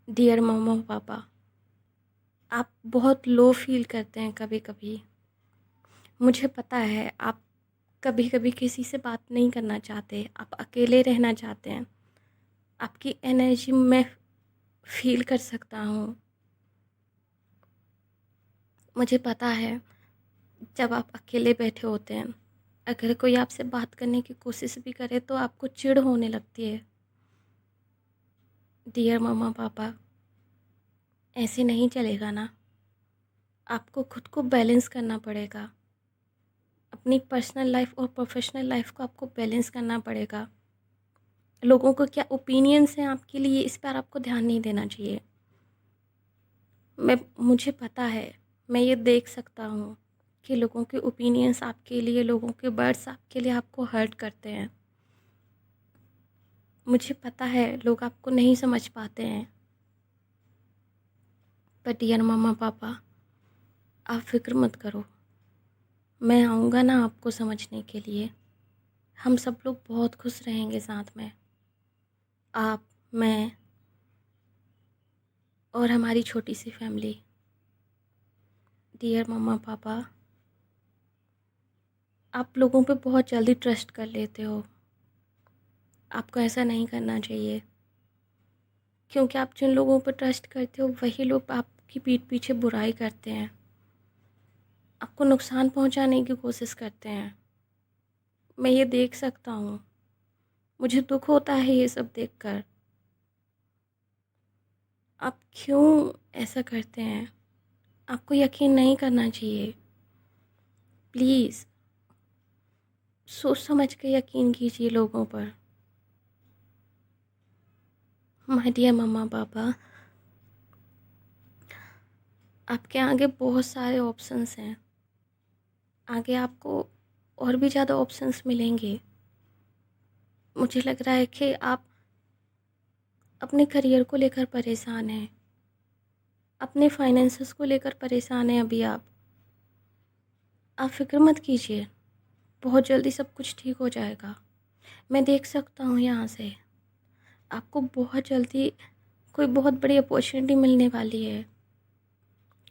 डियर मम्मा पापा, आप बहुत लो फील करते हैं कभी कभी। मुझे पता है आप कभी कभी किसी से बात नहीं करना चाहते, आप अकेले रहना चाहते हैं। आपकी एनर्जी में फ़ील कर सकता हूँ। मुझे पता है जब आप अकेले बैठे होते हैं, अगर कोई आपसे बात करने की कोशिश भी करे तो आपको चिढ़ होने लगती है। डियर मम्मा पापा, ऐसे नहीं चलेगा ना। आपको खुद को बैलेंस करना पड़ेगा। अपनी पर्सनल लाइफ और प्रोफेशनल लाइफ को आपको बैलेंस करना पड़ेगा। लोगों को क्या ओपिनियंस हैं आपके लिए, इस पर आपको ध्यान नहीं देना चाहिए। मुझे पता है, मैं ये देख सकता हूँ कि लोगों के ओपिनियंस आपके लिए, लोगों के वर्ड्स आपके लिए आपको हर्ट करते हैं। मुझे पता है लोग आपको नहीं समझ पाते हैं, पर डियर मम्मा पापा, आप फिक्र मत करो। मैं आऊँगा ना आपको समझने के लिए। हम सब लोग बहुत खुश रहेंगे साथ में, आप, मैं और हमारी छोटी सी फैमिली। डियर मम्मा पापा, आप लोगों पे बहुत जल्दी ट्रस्ट कर लेते हो। आपको ऐसा नहीं करना चाहिए, क्योंकि आप जिन लोगों पर ट्रस्ट करते हो वही लोग आपकी पीठ पीछे बुराई करते हैं, आपको नुकसान पहुंचाने की कोशिश करते हैं। मैं ये देख सकता हूँ, मुझे दुख होता है ये सब देखकर। आप क्यों ऐसा करते हैं? आपको यकीन नहीं करना चाहिए। प्लीज़ सोच समझ के यकीन कीजिए लोगों पर। माय डियर मम्मा पापा, आपके आगे बहुत सारे ऑप्शंस हैं। आगे आपको और भी ज़्यादा ऑप्शंस मिलेंगे। मुझे लग रहा है कि आप अपने करियर को लेकर परेशान हैं, अपने फाइनेंसेस को लेकर परेशान हैं। अभी आप फ़िक्र मत कीजिए, बहुत जल्दी सब कुछ ठीक हो जाएगा। मैं देख सकता हूँ यहाँ से आपको बहुत जल्दी कोई बहुत बड़ी अपॉर्चुनिटी मिलने वाली है,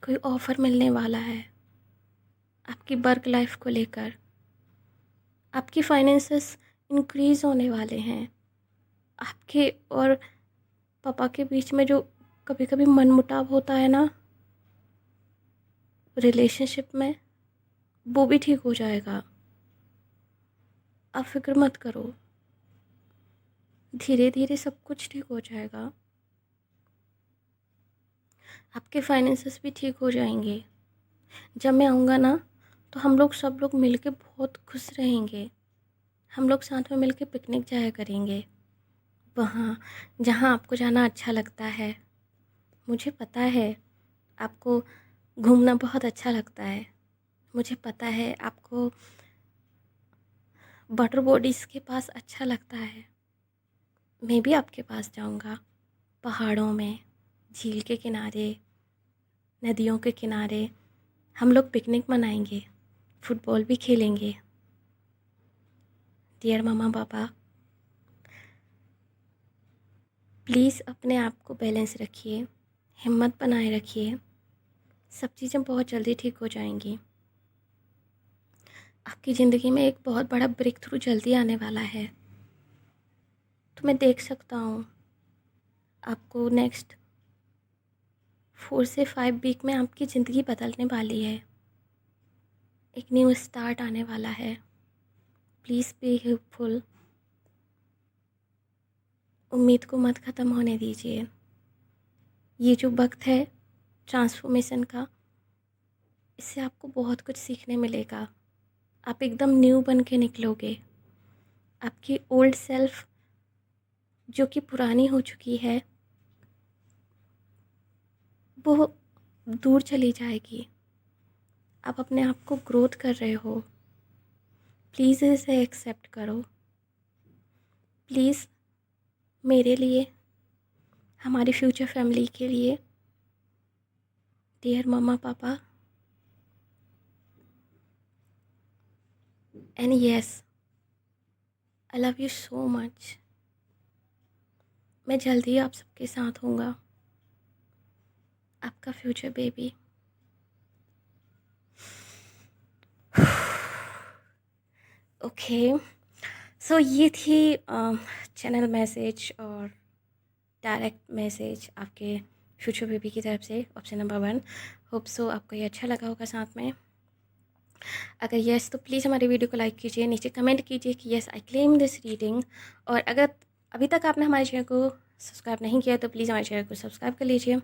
कोई ऑफ़र मिलने वाला है आपकी वर्क लाइफ को लेकर। आपकी फाइनेंसेस इंक्रीज़ होने वाले हैं। आपके और पापा के बीच में जो कभी कभी मनमुटाव होता है ना रिलेशनशिप में, वो भी ठीक हो जाएगा। आप फिक्र मत करो, धीरे धीरे सब कुछ ठीक हो जाएगा। आपके फाइनेंसेस भी ठीक हो जाएंगे। जब मैं आऊँगा ना तो हम लोग सब लोग मिलके बहुत खुश रहेंगे। हम लोग साथ में मिलके पिकनिक जाया करेंगे, वहाँ जहाँ आपको जाना अच्छा लगता है। मुझे पता है आपको घूमना बहुत अच्छा लगता है। मुझे पता है आपको वाटर बॉडीज़ के पास अच्छा लगता है। मैं भी आपके पास जाऊँगा, पहाड़ों में, झील के किनारे, नदियों के किनारे हम लोग पिकनिक मनाएंगे, फुटबॉल भी खेलेंगे। डियर मम्मा पापा, प्लीज़ अपने आप को बैलेंस रखिए, हिम्मत बनाए रखिए। सब चीज़ें बहुत जल्दी ठीक हो जाएंगी। आपकी ज़िंदगी में एक बहुत बड़ा ब्रेक थ्रू जल्दी आने वाला है। तो मैं देख सकता हूँ आपको नेक्स्ट 4 से 5 वीक में आपकी ज़िंदगी बदलने वाली है। एक न्यू स्टार्ट आने वाला है। Please be hopeful. उम्मीद को मत ख़त्म होने दीजिए। ये जो वक्त है ट्रांसफॉर्मेशन का, इससे आपको बहुत कुछ सीखने मिलेगा। आप एकदम न्यू बन के निकलोगे। आपकी ओल्ड सेल्फ जो कि पुरानी हो चुकी है, वो दूर चली जाएगी। आप अपने आप को ग्रोथ कर रहे हो। प्लीज़ इसे एक्सेप्ट करो। प्लीज़ मेरे लिए, हमारी फ्यूचर फैमिली के लिए, डियर मम्मा पापा, and yes, I love you so much. मैं जल्दी आप सबके साथ हूँगा, आपका फ्यूचर बेबी। ओके, सो ये थी चैनल मैसेज और डायरेक्ट मैसेज आपके फ्यूचर बेबी की तरफ से, ऑप्शन नंबर 1। होप सो आपको ये अच्छा लगा होगा। साथ में अगर यस तो प्लीज़ हमारी वीडियो को लाइक कीजिए, नीचे कमेंट कीजिए कि yes I claim this reading. और अगर अभी तक आपने हमारे चैनल को सब्सक्राइब नहीं किया तो प्लीज़ हमारे चैनल को सब्सक्राइब कर लीजिए।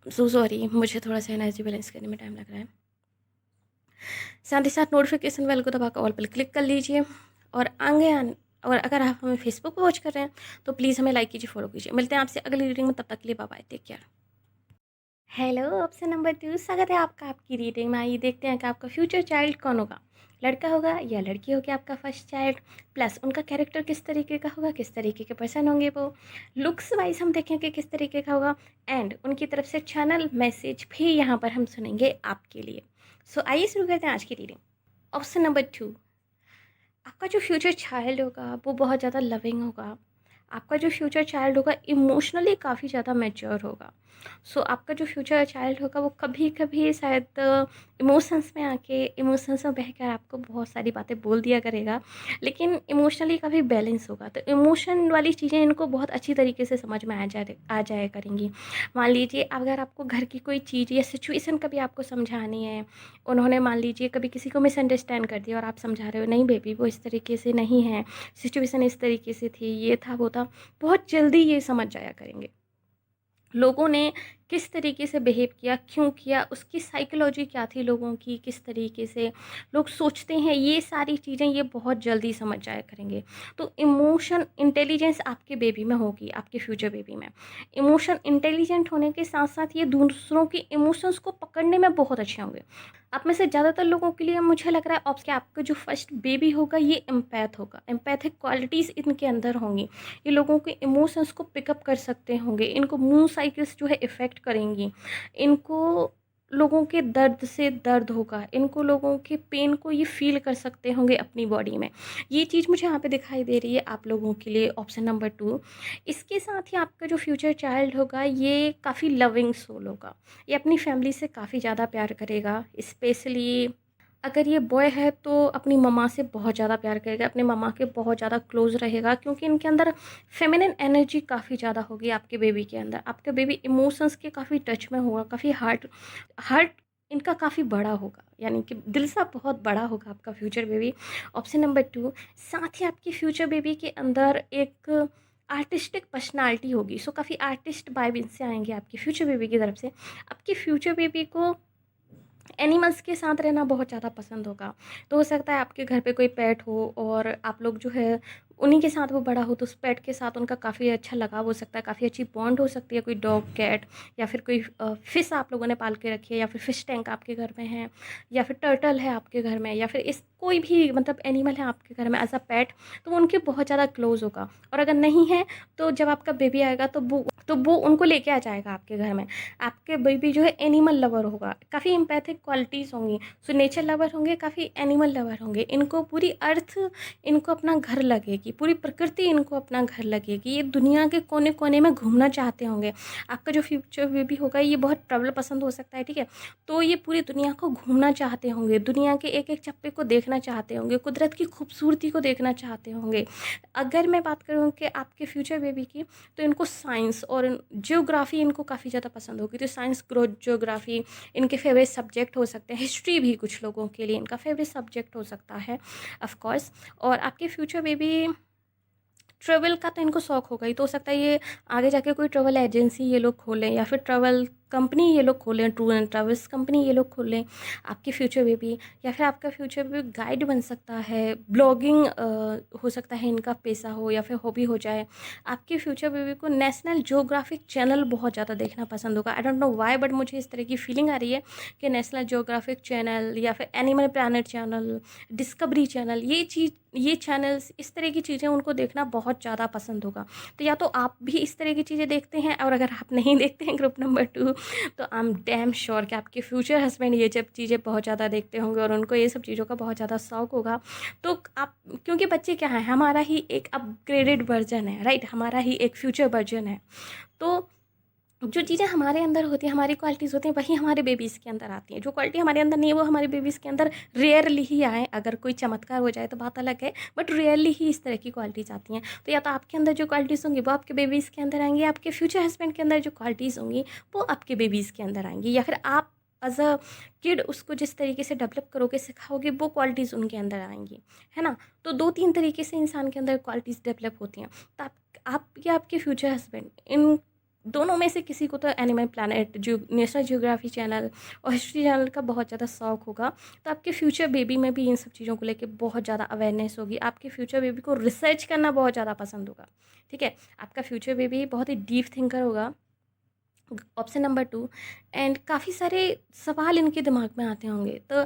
सो सॉरी, मुझे थोड़ा सा एनर्जी बैलेंस करने में टाइम लग रहा है। साथ ही साथ नोटिफिकेशन बेल को दबाकर ऑल पर क्लिक कर लीजिए। और और अगर आप हमें फेसबुक पर वॉच कर रहे हैं तो प्लीज़ हमें लाइक कीजिए, फॉलो कीजिए। मिलते हैं आपसे अगली रीडिंग में, तब तक के लिए bye bye, take care. Hello, option number 2, स्वागत है आपका आपकी रीडिंग में। आइए देखते हैं कि आपका फ्यूचर चाइल्ड कौन होगा, लड़का होगा या लड़की होगी आपका फर्स्ट चाइल्ड। प्लस उनका कैरेक्टर किस तरीके का होगा, किस तरीके के पर्सन होंगे वो, लुक्स वाइज हम देखेंगे किस तरीके का होगा, एंड उनकी तरफ से चैनल मैसेज भी यहाँ पर हम सुनेंगे आपके लिए। सो आइए शुरू करते हैं आज की रीडिंग। ऑप्शन नंबर 2, आपका जो फ्यूचर चाइल्ड होगा वो बहुत ज़्यादा लविंग होगा। आपका जो फ्यूचर चाइल्ड होगा इमोशनली काफ़ी ज़्यादा मैच्योर होगा। सो आपका जो फ्यूचर चाइल्ड होगा वो कभी कभी शायद इमोशंस में आके, इमोशंस में बहकर आपको बहुत सारी बातें बोल दिया करेगा, लेकिन इमोशनली काफ़ी बैलेंस होगा। तो इमोशन वाली चीज़ें इनको बहुत अच्छी तरीके से समझ में आ जाया करेंगी। मान लीजिए अगर आपको घर की कोई चीज़ या सिचुएशन कभी आपको समझानी है, उन्होंने मान लीजिए कभी किसी को मिसअंडरस्टैंड कर दिया और आप समझा रहे हो, नहीं बेबी वो इस तरीके से नहीं है, सिचुएशन इस तरीके से थी, ये था वो था, बहुत जल्दी ये समझ जाया करेंगे लोगों ने किस तरीके से बिहेव किया, क्यों किया, उसकी साइकोलॉजी क्या थी लोगों की, किस तरीके से लोग सोचते हैं, ये सारी चीज़ें ये बहुत जल्दी समझ जाया करेंगे। तो इमोशन इंटेलिजेंस आपके बेबी में होगी, आपके फ्यूचर बेबी में। इमोशन इंटेलिजेंट होने के साथ साथ ये दूसरों के इमोशंस को पकड़ने में बहुत अच्छे होंगे। आप में से ज़्यादातर लोगों के लिए मुझे लग रहा है कि आपका जो फर्स्ट बेबी होगा ये एम्पैथ होगा, एम्पैथिक क्वालिटीज़ इनके अंदर होंगी। ये लोगों के इमोशंस को पिकअप कर सकते होंगे, इनको मूड साइकिल्स जो है इफ़ेक्ट करेंगी, इनको लोगों के दर्द से दर्द होगा, इनको लोगों के पेन को ये फील कर सकते होंगे अपनी बॉडी में। ये चीज़ मुझे यहाँ पे दिखाई दे रही है आप लोगों के लिए, ऑप्शन नंबर 2। इसके साथ ही आपका जो फ्यूचर चाइल्ड होगा ये काफ़ी लविंग सोल होगा, ये अपनी फैमिली से काफ़ी ज़्यादा प्यार करेगा। स्पेशली अगर ये बॉय है तो अपनी मम्मा से बहुत ज़्यादा प्यार करेगा, अपने मम्मा के बहुत ज़्यादा क्लोज रहेगा, क्योंकि इनके अंदर फेमिनिन एनर्जी काफ़ी ज़्यादा होगी आपके बेबी के अंदर। आपका बेबी इमोशंस के काफ़ी टच में होगा, काफ़ी हार्ट हार्ट इनका काफ़ी बड़ा होगा, यानी कि दिल सा बहुत बड़ा होगा आपका फ्यूचर बेबी, ऑप्शन नंबर 2। साथ ही आपकी फ्यूचर बेबी के अंदर एक आर्टिस्टिक पर्सनालिटी होगी। सो काफ़ी आर्टिस्ट वाइब इनसे आएंगे आपकी फ्यूचर बेबी की तरफ से। आपकी फ्यूचर बेबी को एनिमल्स के साथ रहना बहुत ज़्यादा पसंद होगा। तो हो सकता है आपके घर पे कोई पेट हो और आप लोग जो है उन्हीं के साथ वो बड़ा हो, तो उस पेट के साथ उनका काफ़ी अच्छा लगाव हो सकता है, काफ़ी अच्छी बॉन्ड हो सकती है। कोई डॉग, कैट या फिर कोई फ़िश आप लोगों ने पाल के रखी है, या फिर फ़िश टैंक आपके घर में है, या फिर टर्टल है आपके घर में, या फिर इस कोई भी मतलब एनिमल है आपके घर में एज अ पेट, तो वो उनके बहुत ज़्यादा क्लोज होगा। और अगर नहीं है तो जब आपका बेबी आएगा तो वो उनको लेके आ जाएगा आपके घर में। आपके बेबी जो है एनिमल लवर होगा, काफ़ी एम्पैथिक क्वालिटीज़ होंगी। सो नेचर लवर होंगे, काफ़ी एनिमल लवर होंगे। इनको पूरी अर्थ इनको अपना घर लगेगी, पूरी प्रकृति इनको अपना घर लगेगी। ये दुनिया के कोने कोने में घूमना चाहते होंगे। आपका जो फ्यूचर बेबी होगा ये बहुत ट्रैवल पसंद हो सकता है, ठीक है। तो ये पूरी दुनिया को घूमना चाहते होंगे, दुनिया के एक एक चप्पे को देखना चाहते होंगे, कुदरत की खूबसूरती को देखना चाहते होंगे। अगर मैं बात करूँ कि आपके फ्यूचर बेबी की, तो इनको साइंस और जियोग्राफी इनको काफ़ी ज़्यादा पसंद होगी। तो साइंस, ग्रोथ, जियोग्राफी इनके फेवरेट सब्जेक्ट हो सकते हैं। हिस्ट्री भी कुछ लोगों के लिए इनका फेवरेट सब्जेक्ट हो सकता है, ऑफ कोर्स। और आपके फ्यूचर बेबी ट्रैवल का तो इनको शौक होगा ही, तो हो सकता है ये आगे जाके कोई ट्रैवल एजेंसी ये लोग खोलें, या फिर ट्रैवल कंपनी ये लोग खोलें, टूर एंड ट्रैवल्स कंपनी ये लोग खोलें आपके फ्यूचर बेबी। या फिर आपका फ्यूचर बेबी गाइड बन सकता है, ब्लॉगिंग हो सकता है इनका पेशा हो या फिर हॉबी हो जाए। आपके फ्यूचर बेबी को नेशनल ज्योग्राफिक चैनल बहुत ज़्यादा देखना पसंद होगा। I don't know why, but मुझे इस तरह की फीलिंग आ रही है कि नेशनल ज्योग्राफिक चैनल या फिर animal planet channel, discovery channel, ये चैनल्स, इस तरह की चीज़ें उनको देखना बहुत ज़्यादा पसंद होगा। तो या तो आप भी इस तरह की चीज़ें देखते हैं, और अगर आप नहीं देखते हैं ग्रुप नंबर 2, तो आई एम डैम श्योर कि आपके फ्यूचर हस्बैंड ये सब चीज़ें बहुत ज़्यादा देखते होंगे और उनको ये सब चीज़ों का बहुत ज़्यादा शौक होगा। तो आप, क्योंकि बच्चे क्या है, हमारा ही एक अपग्रेडेड वर्जन है, राइट, हमारा ही एक फ्यूचर वर्जन है। तो जो चीज़ें हमारे अंदर होती हैं, हमारी क्वालिटीज़ होती हैं, वही हमारे बेबीज़ के अंदर आती हैं। जो क्वालिटी हमारे अंदर नहीं है वो हमारे बेबीज़ के अंदर रेयरली ही आए। अगर कोई चमत्कार हो जाए तो बात अलग है, बट रेयरली ही इस तरह की क्वालिटीज़ आती हैं। तो या तो आपके अंदर जो क्वालिटीज़ होंगी वो आपके बेबीज़ के अंदर आएंगी, आपके फ्यूचर हस्बैंड के अंदर जो क्वालिटीज़ होंगी वो आपके बेबीज़ के अंदर आएंगी, या फिर आप एज अ किड उसको जिस तरीके से डेवलप करोगे, सिखाओगे, वो क्वालिटीज़ उनके अंदर आएंगी, है ना। तो 2-3 तरीके से इंसान के अंदर क्वालिटीज़ डेवलप होती हैं। तो आप या आपके फ्यूचर हस्बैंड, इन दोनों में से किसी को तो एनिमल प्लैनेट, जो नेशनल ज्योग्राफी चैनल और हिस्ट्री चैनल का बहुत ज़्यादा शौक होगा। तो आपके फ्यूचर बेबी में भी इन सब चीज़ों को लेके बहुत ज़्यादा अवेयरनेस होगी। आपके फ्यूचर बेबी को रिसर्च करना बहुत ज़्यादा पसंद होगा, ठीक है। आपका फ्यूचर बेबी बहुत ही डीप थिंकर होगा, ऑप्शन नंबर 2। एंड काफ़ी सारे सवाल इनके दिमाग में आते होंगे। तो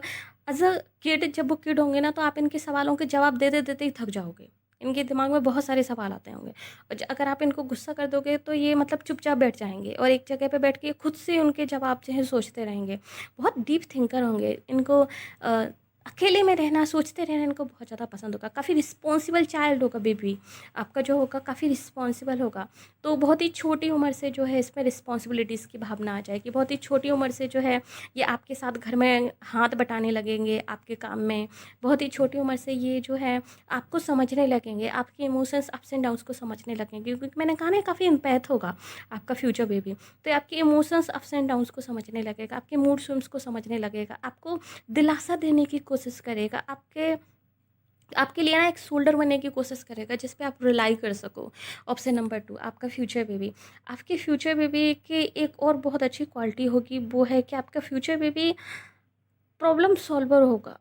एज अ किड, जब वो किड होंगे ना, तो आप इनके सवालों के जवाब देते देते ही थक जाओगे। इनके दिमाग में बहुत सारे सवाल आते होंगे, और अगर आप इनको गुस्सा कर दोगे तो ये मतलब चुपचाप बैठ जाएंगे और एक जगह पे बैठ के खुद से उनके जवाब जो है सोचते रहेंगे। बहुत डीप थिंकर होंगे। इनको अकेले में रहना, सोचते रहना इनको बहुत ज़्यादा पसंद होगा। काफ़ी रिस्पॉन्सिबल चाइल्ड होगा बेबी आपका, जो होगा काफ़ी रिस्पॉन्सिबल होगा। तो बहुत ही छोटी उम्र से जो है इसमें रिस्पॉन्सिबिलिटीज़ की भावना आ जाएगी। बहुत ही छोटी उम्र से जो है ये आपके साथ घर में हाथ बटाने लगेंगे आपके काम में। बहुत ही छोटी उम्र से ये जो है आपको समझने लगेंगे, आपके इमोशंस अप्स एंड डाउन्स को समझने लगेंगे, क्योंकि मैंने कहा ना काफ़ी इम्पैथ होगा आपका फ्यूचर बेबी। तो आपके इमोशंस अप्स एंड डाउन्स को समझने लगेगा, आपके मूड स्विंग्स को समझने लगेगा, आपको दिलासा देने की कोशिश करेगा, आपके लिए ना एक शोल्डर बनने की कोशिश करेगा जिस पे आप रिलाई कर सको। ऑप्शन नंबर 2, आपका फ्यूचर बेबी। आपके फ्यूचर बेबी की एक और बहुत अच्छी क्वालिटी होगी, वो है कि आपका फ्यूचर बेबी प्रॉब्लम सॉल्वर होगा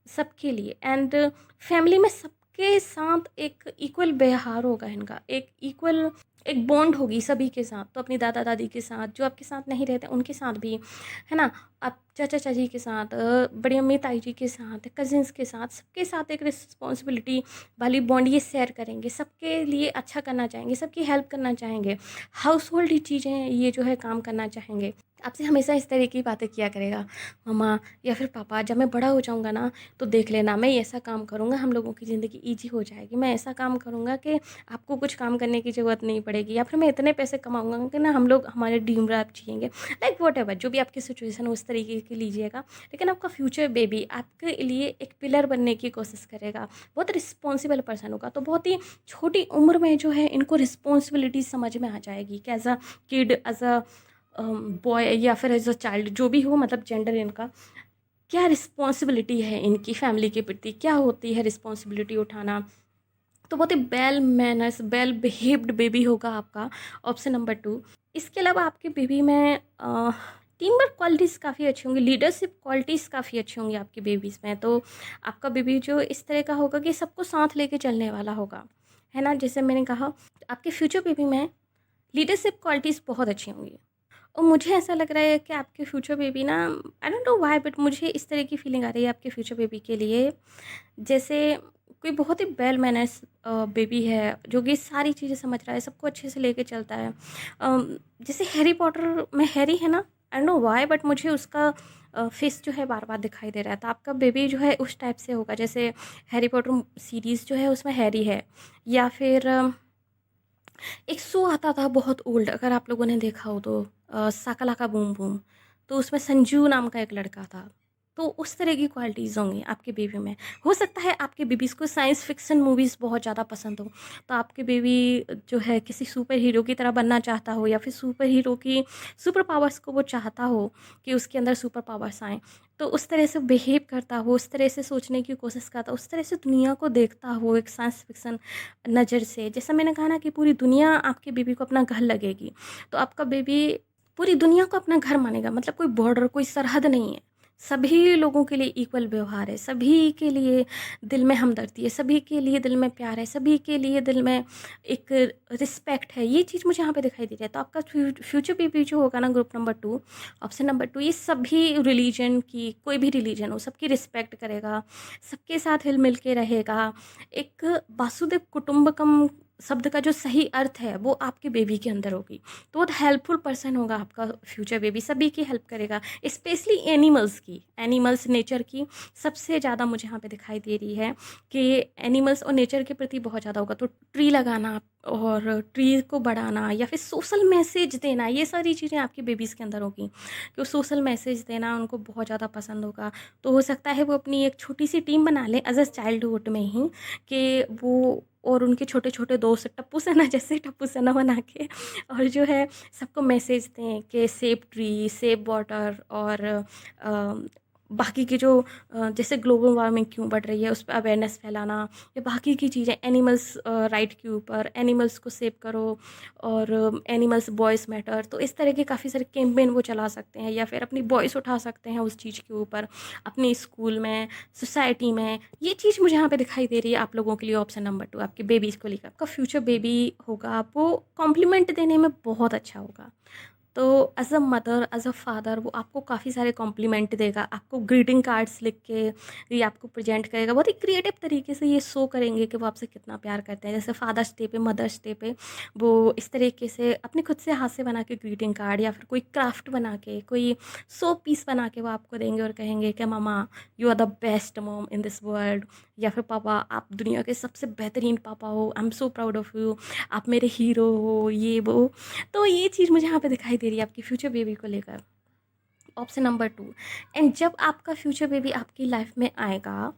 सबके लिए। एंड फैमिली में सबके साथ एक इक्वल व्यवहार होगा इनका, एक इक्वल एक बॉन्ड होगी सभी के साथ। तो अपनी दादा दादी के साथ, जो आपके साथ नहीं रहते उनके साथ भी, है ना। आप चाचा चाची के साथ, बड़ी अम्मी ताई जी के साथ, कजिन्स के साथ, सबके साथ एक रिस्पॉन्सिबिलिटी वाली बॉन्ड ये शेयर करेंगे। सबके लिए अच्छा करना चाहेंगे, सबकी हेल्प करना चाहेंगे, हाउस होल्ड चीज़ें ये जो है काम करना चाहेंगे। आपसे हमेशा इस तरह की बातें किया करेगा, मम्मा या फिर पापा जब मैं बड़ा हो जाऊँगा ना तो देख लेना, मैं ऐसा काम करूँगा, हम लोगों की ज़िंदगी ईजी हो जाएगी। मैं ऐसा काम करूँगा कि आपको कुछ काम करने की ज़रूरत नहीं पड़ेगी, या फिर मैं इतने पैसे कमाऊँगा कि ना हम लोग हमारे ड्रीम लाइफ जिएँगे। लाइक व्हाटएवर जो भी आपकी सिचुएशन हो उस तरीके की लीजिएगा। लेकिन आपका फ्यूचर बेबी आपके लिए एक पिलर बनने की कोशिश करेगा, बहुत रिस्पॉन्सिबल पर्सन होगा। तो बहुत ही छोटी उम्र में जो है इनको रिस्पॉन्सिबिलिटी समझ में आ जाएगी कि as a kid, as a boy या फिर एज अ चाइल्ड, जो भी हो, मतलब जेंडर इनका क्या रिस्पॉन्सिबिलिटी है इनकी फैमिली के प्रति, क्या होती है रिस्पॉन्सिबिलिटी उठाना। तो बहुत ही well manners, well behaved baby होगा आपका, ऑप्शन नंबर 2। इसके अलावा आपके बेबी में टीम वर्क क्वालिटीज़ काफ़ी अच्छी होंगी, लीडरशिप क्वालिटीज़ काफ़ी अच्छी होंगी आपके बेबीज़ में। तो आपका बेबी जो इस तरह का होगा कि सबको साथ लेके चलने वाला होगा, है ना। जैसे मैंने कहा, आपके फ्यूचर बेबी में लीडरशिप क्वालिटीज़ बहुत अच्छी होंगी। और मुझे ऐसा लग रहा है कि आपके फ्यूचर बेबी ना, I don't know why, but मुझे इस तरह की फीलिंग आ रही है आपके फ्यूचर बेबी के लिए, जैसे कोई बहुत ही वेल मैनर्स बेबी है, जो कि सारी चीज़ें समझ रहा है, सबको अच्छे से लेके चलता है। जैसे हैरी पॉटर में हैरी है ना, I don't know why, but मुझे उसका फेस जो है बार बार दिखाई दे रहा था। आपका बेबी जो है उस टाइप से होगा, जैसे हैरी पॉटर सीरीज़ जो है उसमें हैरी है, या फिर एक शो आता था बहुत ओल्ड, अगर आप लोगों ने देखा हो तो, शाका लाका बूम बूम। तो उसमें संजू नाम का एक लड़का था। तो उस तरह की क्वालिटीज़ होंगी आपके बेबी में। हो सकता है आपके बेबीज़ को साइंस फ़िक्शन मूवीज़ बहुत ज़्यादा पसंद हो, तो आपके बेबी जो है किसी सुपर हीरो की तरह बनना चाहता हो, या फिर सुपर हीरो की सुपर पावर्स को वो चाहता हो कि उसके अंदर सुपर पावर्स आएँ। तो उस तरह से बिहेव करता हो, उस तरह से सोचने की कोशिश करता हो, उस तरह से दुनिया को देखता हो एक साइंस फ़िक्शन नज़र से। जैसा मैंने कहा ना कि पूरी दुनिया आपके बेबी को अपना घर लगेगी। तो आपका बेबी पूरी दुनिया को अपना घर मानेगा, मतलब कोई बॉर्डर, कोई सरहद नहीं है। सभी लोगों के लिए इक्वल व्यवहार है, सभी के लिए दिल में हमदर्दी है, सभी के लिए दिल में प्यार है, सभी के लिए दिल में एक रिस्पेक्ट है। ये चीज़ मुझे यहाँ पे दिखाई दे रही है। तो आपका फ्यूचर बेबी जो होगा ना, ग्रुप नंबर 2, ऑप्शन नंबर 2, ये सभी रिलीजन की, कोई भी रिलीजन हो, सबकी रिस्पेक्ट करेगा, सबके साथ हिल मिल के रहेगा। एक वासुदेव कुटुंबकम शब्द का जो सही अर्थ है वो आपके बेबी के अंदर होगी। तो बहुत हेल्पफुल पर्सन होगा आपका फ्यूचर बेबी, सभी की हेल्प करेगा, स्पेशली एनिमल्स की, एनिमल्स नेचर की सबसे ज़्यादा मुझे यहाँ पे दिखाई दे रही है कि एनिमल्स और नेचर के प्रति बहुत ज़्यादा होगा। तो ट्री लगाना और ट्री को बढ़ाना या फिर सोशल मैसेज देना, ये सारी चीज़ें आपकी बेबीज़ के अंदर होगी कि वो सोशल मैसेज देना उनको बहुत ज़्यादा पसंद होगा। तो हो सकता है वो अपनी एक छोटी सी टीम बना लें एज अ चाइल्डहुड में ही, कि वो और उनके छोटे छोटे दोस्त टप्पू सेना जैसे टप्पू सेना बना के और जो है सबको मैसेज दें कि सेव ट्री, सेव वाटर, और बाकी की जो जैसे ग्लोबल वार्मिंग क्यों बढ़ रही है उस पर अवेयरनेस फैलाना, या बाकी की चीज़ें एनिमल्स राइट के ऊपर, एनिमल्स को सेव करो और एनिमल्स वॉइस मैटर। तो इस तरह के काफ़ी सारे कैंपेन वो चला सकते हैं, या फिर अपनी वॉइस उठा सकते हैं उस चीज़ के ऊपर अपने स्कूल में, सोसाइटी में। ये चीज़ मुझे यहाँ पे दिखाई दे रही है आप लोगों के लिए। ऑप्शन नंबर 2 आपके बेबीज़ को लेकर, आपका फ्यूचर बेबी होगा वो कॉम्प्लीमेंट देने में बहुत अच्छा होगा। तो as a mother, as a father वो आपको काफ़ी सारे कॉम्प्लीमेंट देगा, आपको ग्रीटिंग कार्ड्स लिख के ये आपको प्रेजेंट करेगा। बहुत ही क्रिएटिव तरीके से ये शो करेंगे कि वो आपसे कितना प्यार करते हैं। जैसे फादर्स डे पे, मदर्स डे पे वो इस तरीके से अपने खुद से हाथ से बना के ग्रीटिंग कार्ड या फिर कोई क्राफ्ट बना के, कोई सो पीस बना के वो आपको देंगे और कहेंगे कि mama you are the best mom in this world, या फिर पापा आप दुनिया के सबसे बेहतरीन पापा हो, आई am so proud of you, आप मेरे हीरो हो, ये वो। तो ये चीज़ मुझे यहाँ पे दिखाई दे रही है आपकी फ्यूचर बेबी को लेकर। Option number 2। एंड जब आपका फ्यूचर बेबी आपकी लाइफ में आएगा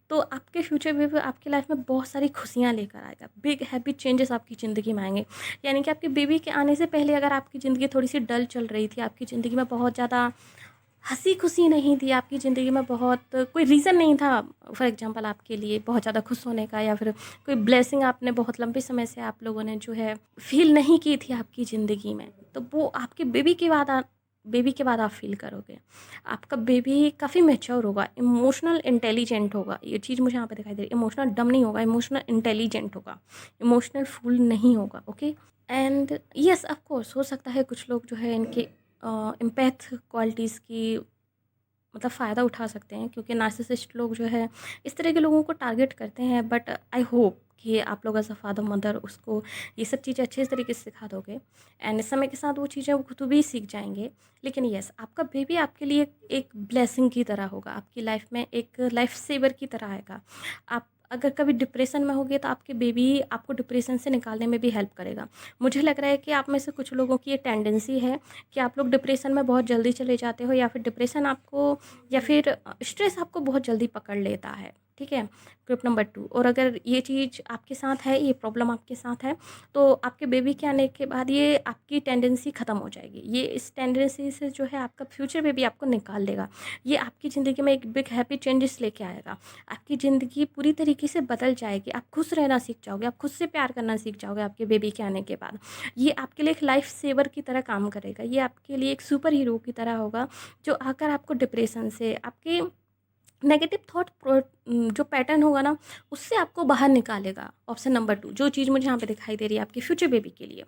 तो आपके फ्यूचर बेबी आपकी लाइफ में बहुत सारी खुशियाँ लेकर आएगा, बिग हैप्पी चेंजेस आपकी ज़िंदगी में आएंगे। यानी कि आपके बेबी के आने से पहले अगर आपकी ज़िंदगी थोड़ी सी डल चल रही थी, आपकी ज़िंदगी में बहुत ज़्यादा हंसी खुशी नहीं थी, आपकी ज़िंदगी में बहुत कोई रीज़न नहीं था फॉर एग्जांपल आपके लिए बहुत ज़्यादा खुश होने का, या फिर कोई ब्लेसिंग आपने बहुत लंबे समय से आप लोगों ने जो है फील नहीं की थी आपकी ज़िंदगी में, तो वो आपके बेबी के बाद आप फील करोगे। आपका बेबी काफ़ी मैच्योर होगा, इमोशनल इंटेलिजेंट होगा। ये चीज़ मुझे यहाँ पे दिखाई दे रही है। इमोशनल डम नहीं होगा, इमोशनल इंटेलिजेंट होगा, इमोशनल फूल नहीं होगा। Okay, and yes of course हो सकता है कुछ लोग जो है इनके एम्पैथ क्वालिटीज़ की मतलब फ़ायदा उठा सकते हैं, क्योंकि नार्सिसिस्ट लोग जो है इस तरह के लोगों को टारगेट करते हैं। बट आई होप कि आप लोग एज अ फादर मदर उसको ये सब चीज़ें अच्छे तरीके से सिखा दोगे, एंड समय के साथ वो चीज़ें वो खुद भी सीख जाएंगे। लेकिन यस, आपका बेबी आपके लिए एक ब्लेसिंग की तरह होगा, आपकी लाइफ में एक लाइफ सेवर की तरह आएगा। आप अगर कभी डिप्रेशन में होगे तो आपके बेबी आपको डिप्रेशन से निकालने में भी हेल्प करेगा। मुझे लग रहा है कि आप में से कुछ लोगों की ये टेंडेंसी है कि आप लोग डिप्रेशन में बहुत जल्दी चले जाते हो, या फिर डिप्रेशन आपको या फिर स्ट्रेस आपको बहुत जल्दी पकड़ लेता है। ठीक है, ग्रुप नंबर 2। और अगर ये चीज़ आपके साथ है, ये प्रॉब्लम आपके साथ है, तो आपके बेबी के आने के बाद ये आपकी टेंडेंसी ख़त्म हो जाएगी। ये इस टेंडेंसी से जो है आपका फ्यूचर बेबी आपको निकाल लेगा। ये आपकी ज़िंदगी में एक बिग हैप्पी चेंजेस लेके आएगा। आपकी ज़िंदगी पूरी तरीके से बदल जाएगी, आप खुश रहना सीख जाओगे, आप खुद से प्यार करना सीख जाओगे आपके बेबी के आने के बाद। ये आपके लिए एक लाइफ सेवर की तरह काम करेगा, ये आपके लिए एक सुपर हीरो की तरह होगा, जो आकर आपको डिप्रेशन से, आपके नेगेटिव थॉट जो पैटर्न होगा ना, उससे आपको बाहर निकालेगा। ऑप्शन नंबर 2 जो चीज़ मुझे यहाँ पे दिखाई दे रही है आपके फ्यूचर बेबी के लिए।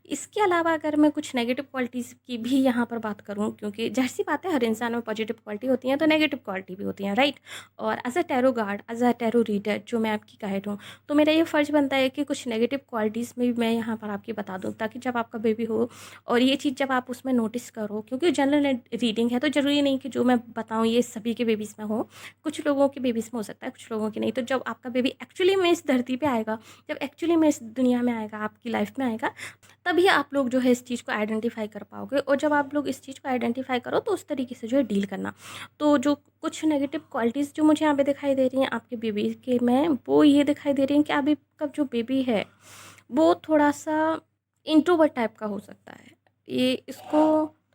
इसके अलावा अगर मैं कुछ नेगेटिव क्वालिटीज़ की भी यहाँ पर बात करूँ, क्योंकि ज़ाहिर सी बात है हर इंसान में पॉजिटिव क्वालिटी होती है तो नेगेटिव क्वालिटी भी होती है, राइट। और as a tarot card, as a tarot reader जो मैं आपकी गाइड हूँ, तो मेरा ये फ़र्ज़ बनता है कि कुछ नेगेटिव क्वालिटीज़ में भी मैं यहाँ पर आपकी बता दूँ, ताकि जब आपका बेबी हो और ये चीज़ जब आप उसमें नोटिस करो, क्योंकि जनरल रीडिंग है तो ज़रूरी नहीं कि जो मैं बताऊँ ये सभी के बेबीज़ में हो, कुछ लोगों के बेबीज़ में हो सकता है, कुछ लोगों की नहीं। तो जब आपका बेबी एक्चुअली में इस धरती पे आएगा, जब एक्चुअली में इस दुनिया में आएगा, आपकी लाइफ में आएगा, तभी आप लोग जो है इस चीज़ को आइडेंटिफाई कर पाओगे। और जब आप लोग इस चीज़ को आइडेंटिफाई करो तो उस तरीके से जो है डील करना। तो जो कुछ नेगेटिव क्वालिटीज़ जो मुझे यहाँ पे दिखाई दे रही हैं आपके बेबी के में, वो ये दिखाई दे रही हैं कि अभी का जो बेबी है वो थोड़ा सा इंट्रोवर्ट टाइप का हो सकता है। ये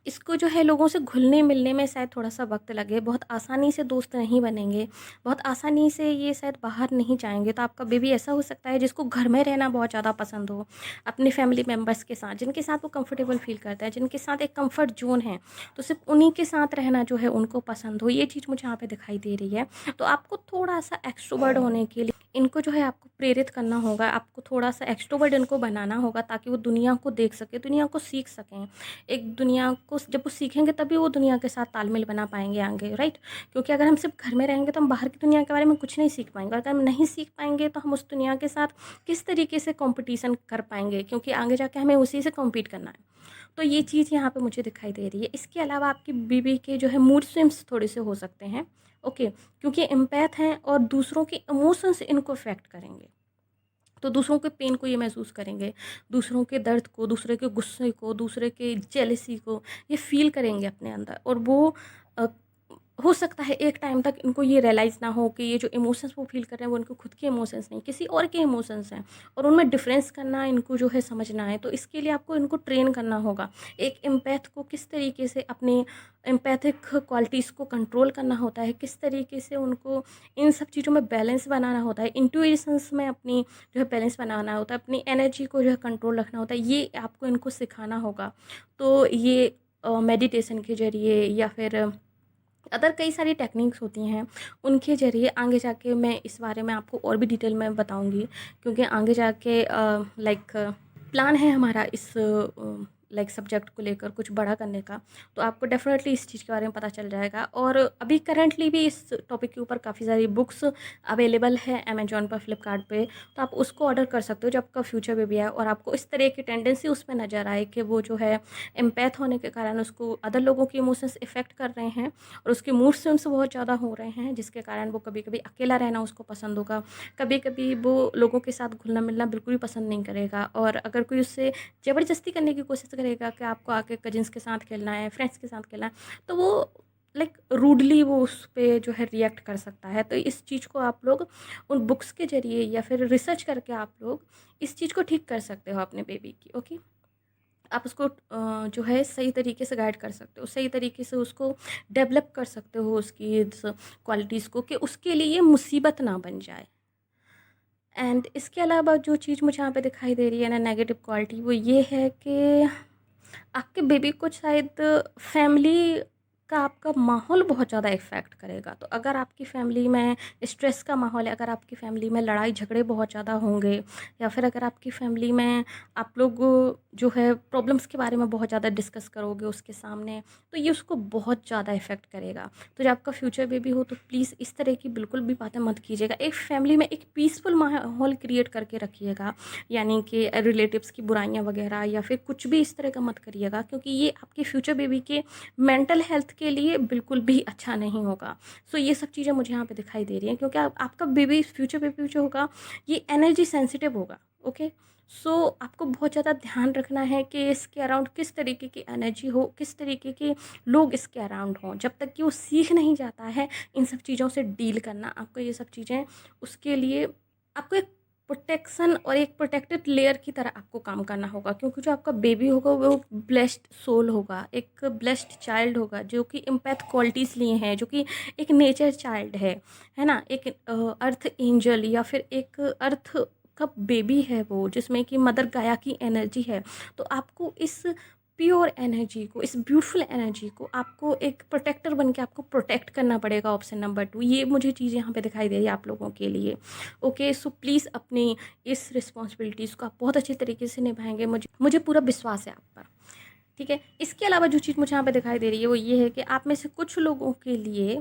इसको जो है लोगों से घुलने मिलने में शायद थोड़ा सा वक्त लगे, बहुत आसानी से दोस्त नहीं बनेंगे, बहुत आसानी से ये शायद बाहर नहीं जाएंगे। तो आपका बेबी ऐसा हो सकता है जिसको घर में रहना बहुत ज़्यादा पसंद हो, अपने फैमिली मेम्बर्स के साथ, जिनके साथ वो कंफर्टेबल फील करता है, जिनके साथ एक कंफर्ट जोन है, तो सिर्फ उन्हीं के साथ रहना जो है उनको पसंद हो। ये चीज़ मुझे यहाँ पे दिखाई दे रही है। तो आपको थोड़ा सा एक्सट्रोवर्ट होने के लिए इनको जो है आपको प्रेरित करना होगा, आपको थोड़ा सा एक्सट्रोवर्ट इनको बनाना होगा, ताकि वो दुनिया को देख सके, दुनिया को सीख सकें, एक दुनिया को जब वो सीखेंगे तभी वो दुनिया के साथ तालमेल बना पाएंगे आगे, राइट। क्योंकि अगर हम सिर्फ घर में रहेंगे तो हम बाहर की दुनिया के बारे में कुछ नहीं सीख पाएंगे, और अगर हम नहीं सीख पाएंगे तो हम उस दुनिया के साथ किस तरीके से कंपटीशन कर पाएंगे, क्योंकि आगे जाके हमें उसी से कम्पीट करना है। तो ये चीज़ यहाँ पे मुझे दिखाई दे रही है। इसके अलावा आपकी बीवी के जो है मूड स्विंग्स थोड़े से हो सकते हैं, ओके, क्योंकि एम्पैथ हैं और दूसरों के इमोशंस इनको अफेक्ट करेंगे। तो दूसरों के पेन को ये महसूस करेंगे, दूसरों के दर्द को, दूसरे के गुस्से को, दूसरे के जेलसी को ये फ़ील करेंगे अपने अंदर। और वो अ, हो सकता है एक टाइम तक इनको ये रियलाइज़ ना हो कि ये जो इमोशंस वो फ़ील कर रहे हैं वो इनको खुद के इमोशंस नहीं, किसी और के इमोशंस हैं, और उनमें डिफ़रेंस करना इनको जो है समझना है। तो इसके लिए आपको इनको ट्रेन करना होगा। एक एम्पैथ को किस तरीके से अपने एम्पैथिक क्वालिटीज़ को कंट्रोल करना होता है, किस तरीके से उनको इन सब चीज़ों में बैलेंस बनाना होता है, इंट्यूशंस में अपनी जो है बैलेंस बनाना होता है, अपनी एनर्जी को जो है कंट्रोल रखना होता है, ये आपको इनको सिखाना होगा। तो ये मेडिटेशन के ज़रिए या फिर अदर कई सारी टेक्निक्स होती हैं, उनके ज़रिए आगे जाके मैं इस बारे में आपको और भी डिटेल में बताऊँगी। क्योंकि आगे जाके लाइक प्लान है हमारा इस लाइक सब्जेक्ट को लेकर कुछ बड़ा करने का। तो आपको डेफ़िनेटली इस चीज़ के बारे में पता चल जाएगा। और अभी करंटली भी इस टॉपिक के ऊपर काफ़ी सारी बुक्स अवेलेबल है अमेज़न पर, फ्लिपकार्ट पे, तो आप उसको ऑर्डर कर सकते हो जब आपका फ्यूचर बेबी आए और आपको इस तरह की टेंडेंसी उसमें नज़र आए कि वो जो है एम्पैथ होने के कारण उसको अदर लोगों के इमोशंस इफ़ेक्ट कर रहे हैं, और उसके मूड स्विंग्स बहुत ज़्यादा हो रहे हैं, जिसके कारण वो कभी-कभी अकेला रहना उसको पसंद होगा, कभी-कभी वो लोगों के साथ घुलना-मिलना बिल्कुल भी पसंद नहीं करेगा। और अगर कोई उससे ज़बरदस्ती करने की कोशिश करेगा कि आपको आके कजिन्स के साथ खेलना है, फ्रेंड्स के साथ खेलना है, तो वो लाइक रूडली वो उस पे जो है रिएक्ट कर सकता है। तो इस चीज़ को आप लोग उन बुक्स के ज़रिए या फिर रिसर्च करके आप लोग इस चीज़ को ठीक कर सकते हो अपने बेबी की, ओके। आप उसको जो है सही तरीके से गाइड कर सकते हो, सही तरीके से उसको डेवलप कर सकते हो उसकी इस क्वालिटीज़ को, कि उसके लिए ये मुसीबत ना बन जाए। एंड इसके अलावा जो चीज़ मुझे यहाँ पे दिखाई दे रही है ना नेगेटिव क्वालिटी, वो ये है कि आपके बेबी को शायद फैमिली का आपका माहौल बहुत ज़्यादा इफ़ेक्ट करेगा। तो अगर आपकी फ़ैमिली में स्ट्रेस का माहौल है, अगर आपकी फ़ैमिली में लड़ाई झगड़े बहुत ज़्यादा होंगे, या फिर अगर आपकी फ़ैमिली में आप लोग जो है प्रॉब्लम्स के बारे में बहुत ज़्यादा डिस्कस करोगे उसके सामने, तो ये उसको बहुत ज़्यादा इफ़ेक्ट करेगा। तो जब आपका फ्यूचर बेबी हो तो प्लीज़ इस तरह की बिल्कुल भी बातें मत कीजिएगा। एक फ़ैमिली में एक पीसफुल माहौल क्रिएट करके रखिएगा, यानी कि रिलेटिव्स की बुराइयाँ वगैरह या फिर कुछ भी इस तरह का मत करिएगा, क्योंकि ये आपके फ्यूचर बेबी के मेंटल हेल्थ के लिए बिल्कुल भी अच्छा नहीं होगा। सो ये सब चीज़ें मुझे यहाँ पे दिखाई दे रही हैं, क्योंकि आपका बेबी फ्यूचर बेबी जो होगा ये एनर्जी सेंसिटिव होगा, ओके। सो आपको बहुत ज़्यादा ध्यान रखना है कि इसके अराउंड किस तरीके की एनर्जी हो, किस तरीके के लोग इसके अराउंड हों। जब तक कि वो सीख नहीं जाता है इन सब चीज़ों से डील करना, आपको ये सब चीज़ें उसके लिए आपको एक प्रोटेक्शन और एक प्रोटेक्टेड लेयर की तरह आपको काम करना होगा। क्योंकि जो आपका बेबी होगा वो ब्लेस्ड सोल होगा, एक ब्लेस्ड चाइल्ड होगा, जो कि एम्पैथ क्वालिटीज़ लिए हैं, जो कि एक नेचर चाइल्ड है ना, एक अर्थ एंजल या फिर एक अर्थ का बेबी है वो, जिसमें कि मदर गाया की एनर्जी है। तो आपको इस प्योर एनर्जी को, इस ब्यूटीफुल एनर्जी को आपको एक प्रोटेक्टर बन के आपको प्रोटेक्ट करना पड़ेगा। ऑप्शन नंबर 2 ये मुझे चीज़ यहाँ पे दिखाई दे रही है आप लोगों के लिए, ओके। सो प्लीज़ अपनी इस रिस्पॉन्सिबिलिटीज़ को आप बहुत अच्छे तरीके से निभाएंगे, मुझे मुझे पूरा विश्वास है आप पर, ठीक है। इसके अलावा जो चीज़ मुझे यहाँ पे दिखाई दे रही है वो ये है कि आप में से कुछ लोगों के लिए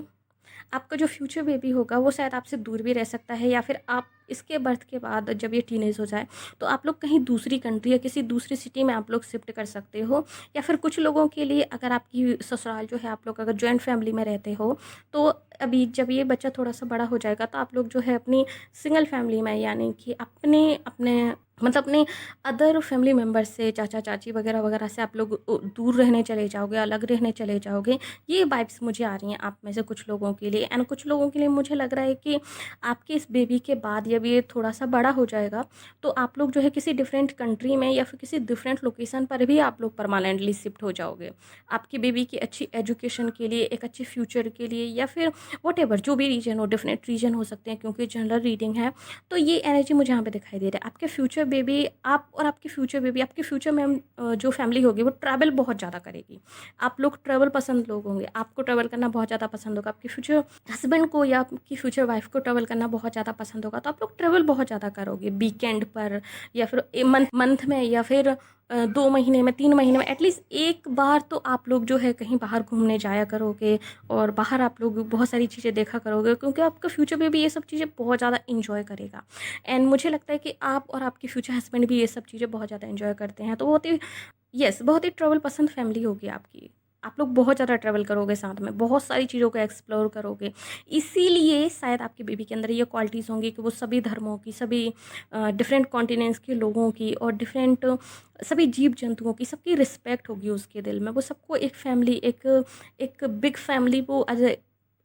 आपका जो फ्यूचर बेबी होगा वो शायद आपसे दूर भी रह सकता है, या फिर आप इसके बर्थ के बाद जब ये टीनेज हो जाए तो आप लोग कहीं दूसरी कंट्री या किसी दूसरी सिटी में आप लोग शिफ्ट कर सकते हो। या फिर कुछ लोगों के लिए अगर आपकी ससुराल जो है, आप लोग अगर जॉइंट फैमिली में रहते हो, तो अभी जब ये बच्चा थोड़ा सा बड़ा हो जाएगा तो आप लोग जो है अपनी सिंगल फैमिली में, यानी कि अपने अपने मतलब अपने अदर फैमिली मेम्बर से, चाचा चाची वगैरह वगैरह से आप लोग दूर रहने चले जाओगे, अलग रहने चले जाओगे। ये वाइब्स मुझे आ रही हैं आप में से कुछ लोगों के लिए। एंड कुछ लोगों के लिए मुझे लग रहा है कि आपके इस बेबी के बाद जब ये थोड़ा सा बड़ा हो जाएगा तो आप लोग जो है किसी डिफरेंट कंट्री में या फिर किसी डिफरेंट लोकेशन पर भी आप लोग परमानेंटली शिफ्ट हो जाओगे, आपकी बेबी की अच्छी एजुकेशन के लिए, एक अच्छे फ्यूचर के लिए, या फिर वॉटेवर जो भी रीजन हो, डिफरेंट रीजन हो सकते हैं क्योंकि जनरल रीडिंग है। तो ये एनर्जी मुझे यहाँ पे दिखाई दे रहा है। आपके फ्यूचर बेबी, आप और आपकी फ्यूचर बेबी, आपके फ्यूचर में जो फैमिली होगी वो ट्रैवल बहुत ज़्यादा करेगी। आप लोग ट्रैवल पसंद लोग होंगे, आपको ट्रैवल करना बहुत ज़्यादा पसंद होगा, आपके फ्यूचर हस्बैंड को या आपकी फ्यूचर वाइफ को ट्रैवल करना बहुत ज़्यादा पसंद होगा। तो आप लोग ट्रैवल बहुत ज़्यादा करोगे वीकेंड पर, या फिर मंथ में, या फिर 2 महीने में, 3 महीने में एटलीस्ट एक बार तो आप लोग जो है कहीं बाहर घूमने जाया करोगे, और बाहर आप लोग बहुत सारी चीज़ें देखा करोगे, क्योंकि आपका फ्यूचर बेबी ये सब चीज़ें बहुत ज़्यादा एंजॉय करेगा। एंड मुझे लगता है कि आप और आपके फ्यूचर हस्बैंड भी ये सब चीज़ें बहुत ज़्यादा एंजॉय करते हैं, तो बहुत ही बहुत ही ट्रैवल पसंद फैमिली होगी आपकी। आप लोग बहुत ज़्यादा ट्रैवल करोगे साथ में, बहुत सारी चीज़ों को एक्सप्लोर करोगे। इसीलिए शायद आपके बेबी के अंदर ये क्वालिटीज़ होंगी कि वो सभी धर्मों की, सभी डिफरेंट कॉन्टिनेंट्स के लोगों की, और डिफरेंट सभी जीव-जंतुओं की, सबकी रिस्पेक्ट होगी उसके दिल में। वो सबको एक फैमिली, एक एक बिग फैमिली वो एज़ अ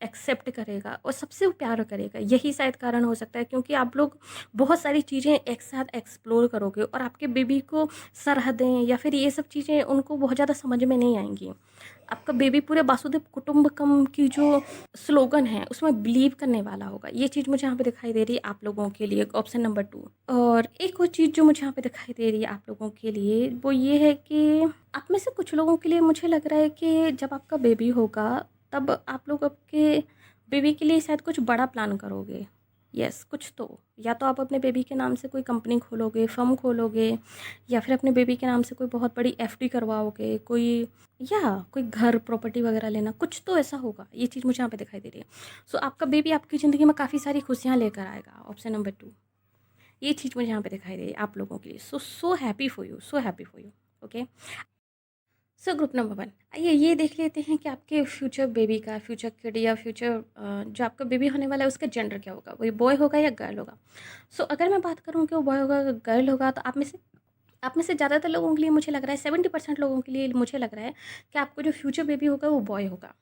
एक्सेप्ट करेगा और सबसे वो प्यार करेगा। यही शायद कारण हो सकता है, क्योंकि आप लोग बहुत सारी चीज़ें एक साथ एक्सप्लोर करोगे, और आपके बेबी को सरहदें या फिर ये सब चीज़ें उनको बहुत ज़्यादा समझ में नहीं आएँगी। आपका बेबी पूरे वासुदेव कुटुंबकम की जो स्लोगन है उसमें बिलीव करने वाला होगा। ये चीज़ मुझे यहाँ पे दिखाई दे रही है आप लोगों के लिए, ऑप्शन नंबर 2। और एक और चीज़ जो मुझे यहाँ पे दिखाई दे रही है आप लोगों के लिए, वो ये है कि आप में से कुछ लोगों के लिए मुझे लग रहा है कि जब आपका बेबी होगा तब आप लोग आपके बेबी के लिए शायद कुछ बड़ा प्लान करोगे। यस, कुछ तो। या तो आप अपने बेबी के नाम से कोई कंपनी खोलोगे, फर्म खोलोगे, या फिर अपने बेबी के नाम से कोई बहुत बड़ी एफडी करवाओगे, कोई घर, प्रॉपर्टी वगैरह लेना, कुछ तो ऐसा होगा। ये चीज़ मुझे यहाँ पे दिखाई दे रही है। सो आपका बेबी आपकी ज़िंदगी में काफ़ी सारी खुशियाँ लेकर आएगा, ऑप्शन नंबर 2। ये चीज़ मुझे यहाँ पे दिखाई दे रही है आप लोगों के लिए। So happy for you, so happy for you. Okay. So group number 1, आइए ये देख लेते हैं कि आपके फ्यूचर बेबी का, फ्यूचर किड या फ्यूचर जो आपका बेबी होने वाला है उसका जेंडर क्या होगा, वो बॉय होगा या गर्ल होगा। सो अगर मैं बात करूँ कि वो बॉय होगा, गर्ल होगा, तो आप में से ज़्यादातर लोगों के लिए मुझे लग रहा है, 70% लोगों के लिए मुझे लग रहा है कि आपको जो फ्यूचर बेबी होगा वो बॉय होगा।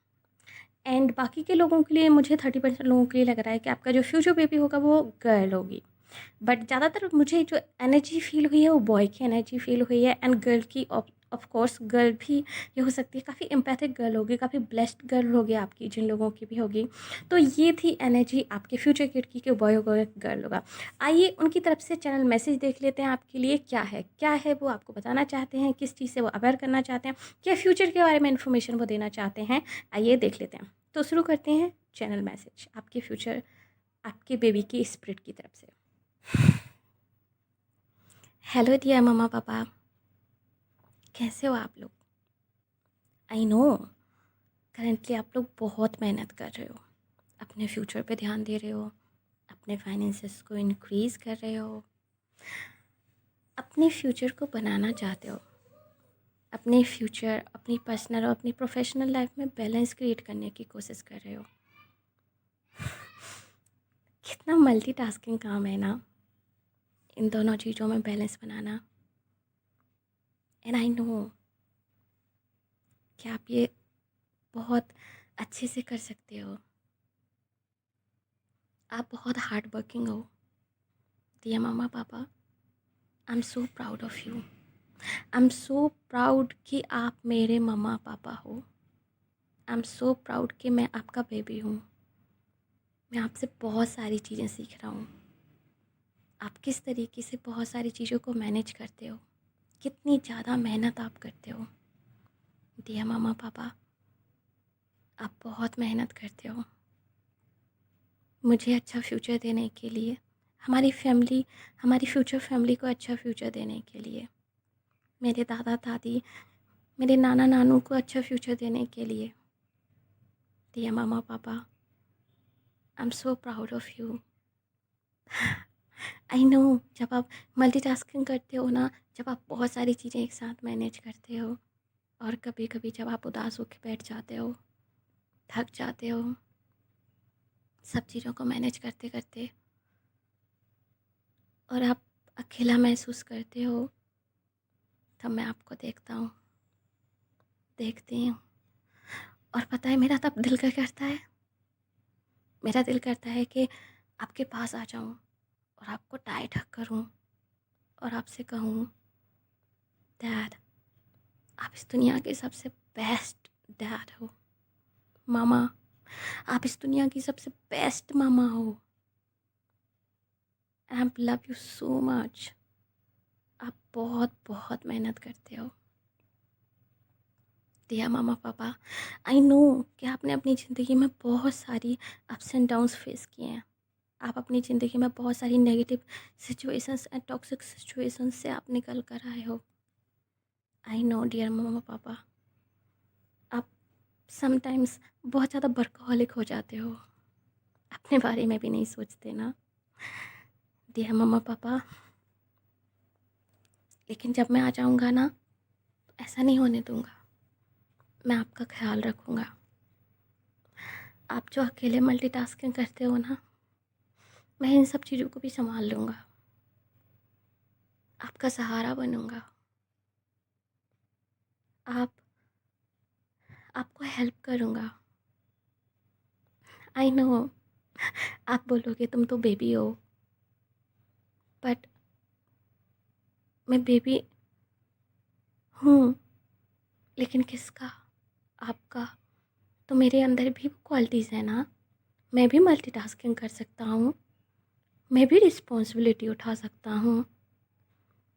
एंड बाकी के लोगों के लिए मुझे 30% लोगों के लिए लग रहा है कि आपका जो फ्यूचर बेबी होगा वो गर्ल होगी। बट ज़्यादातर मुझे जो एनर्जी फ़ील हुई है वो बॉय की एनर्जी फ़ील हुई है, एंड गर्ल की ऑफ कोर्स गर्ल भी ये हो सकती है, काफ़ी एम्पैथिक गर्ल होगी, काफ़ी ब्लेस्ड गर्ल होगी आपकी, जिन लोगों की भी होगी। तो ये थी एनर्जी आपके फ्यूचर किड की, कि बॉय होगा या गर्ल होगा। आइए उनकी तरफ से चैनल मैसेज देख लेते हैं आपके लिए क्या है वो आपको बताना चाहते हैं, किस चीज़ से वो अवेयर करना चाहते हैं, क्या फ्यूचर के बारे में इन्फॉर्मेशन वो देना चाहते हैं। आइए देख लेते हैं। तो शुरू करते हैं चैनल मैसेज आपके फ्यूचर, आपके बेबी की स्पिरिट की तरफ से। हेलो डियर मम्मा पापा, कैसे हो आप लोग। आई नो करेंटली आप लोग बहुत मेहनत कर रहे हो, अपने फ्यूचर पे ध्यान दे रहे हो, अपने फाइनेंसेस को इंक्रीज़ कर रहे हो, अपने फ्यूचर को बनाना चाहते हो, अपने फ्यूचर, अपनी पर्सनल और अपनी प्रोफेशनल लाइफ में बैलेंस क्रिएट करने की कोशिश कर रहे हो। कितना मल्टीटास्किंग काम है ना इन दोनों चीज़ों में balance banana. And I know कि आप ये बहुत अच्छे से कर सकते हो। आप बहुत हार्ड वर्किंग हो dear mumma papa. I am so proud of you. I am so proud कि आप मेरे मम्मा पापा हो। आई एम सो प्राउड कि मैं आपका बेबी हूँ। मैं आपसे बहुत सारी चीज़ें सीख रहा हूँ। आप किस तरीके से बहुत सारी चीज़ों को मैनेज करते हो, कितनी ज़्यादा मेहनत आप करते हो डियर मम्मा पापा। आप बहुत मेहनत करते हो मुझे अच्छा फ्यूचर देने के लिए, हमारी फ्यूचर फैमिली को अच्छा फ्यूचर देने के लिए, मेरे दादा दादी, मेरे नाना नानू को अच्छा फ्यूचर देने के लिए। Dear mumma papa, I am so proud of you. I know जब आप मल्टीटास्किंग करते हो ना, जब आप बहुत सारी चीज़ें एक साथ मैनेज करते हो, और कभी कभी जब आप उदास होकर बैठ जाते हो, थक जाते हो सब चीज़ों को मैनेज करते करते, और आप अकेला महसूस करते हो, तब मैं आपको देखती हूँ, और पता है मेरा तब दिल क्या करता है, मेरा दिल करता है कि आपके पास आ जाऊँ और आपको टाइट हग करूँ और आपसे कहूँ, डैड आप इस दुनिया के सबसे बेस्ट डैड हो। मामा आप इस दुनिया की सबसे बेस्ट मामा हो। आई लव यू सो मच। आप बहुत बहुत मेहनत करते हो dear mama papa. I know कि आपने अपनी ज़िंदगी में बहुत सारी अप्स एंड डाउन्स फेस किए हैं। आप अपनी ज़िंदगी में बहुत सारी negative situations and toxic situations से आप निकल कर आए हो। आई नो डियर मम्मा पापा, आप समटाइम्स बहुत ज़्यादा वर्कहॉलिक हो जाते हो, अपने बारे में भी नहीं सोचते ना डियर मम्मा पापा। लेकिन जब मैं आ जाऊँगा ना, तो ऐसा नहीं होने दूँगा। मैं आपका ख्याल रखूँगा। आप जो अकेले मल्टीटास्किंग करते हो ना, मैं इन सब चीज़ों को भी संभाल लूँगा। आपका सहारा बनूँगा। आप आपको हेल्प करूँगा। आई नो आप बोलोगे तुम तो बेबी हो, बट मैं बेबी हूँ, लेकिन किसका? आपका। तो मेरे अंदर भी वो क्वालिटीज़ हैं ना, मैं भी मल्टीटास्किंग कर सकता हूँ, मैं भी रिस्पॉन्सिबिलिटी उठा सकता हूँ,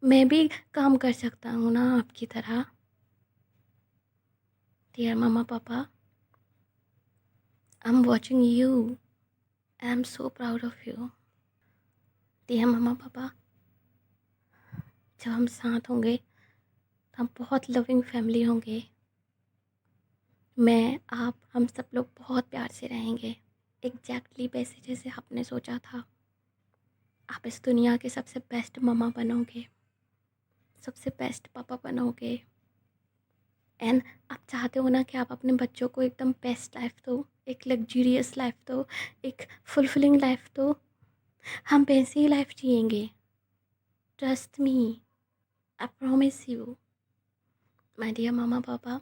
मैं भी काम कर सकता हूँ ना आपकी तरह। Dear mumma papa, I am watching you, I am so proud of you. Dear mumma papa, जब हम साथ होंगे तो हम बहुत लविंग फैमिली होंगे। मैं, आप, हम सब लोग बहुत प्यार से रहेंगे, एग्जैक्टली वैसे जैसे आपने सोचा था। आप इस दुनिया के सबसे बेस्ट मम्मा बनोगे, सबसे बेस्ट पापा बनोगे। एंड आप चाहते हो ना कि आप अपने बच्चों को एकदम बेस्ट लाइफ दो, एक लग्जूरियस लाइफ दो, एक फुलफिलिंग लाइफ दो। हम वैसी ही लाइफ जिएंगे। Trust me, I promise you my dear mama papa.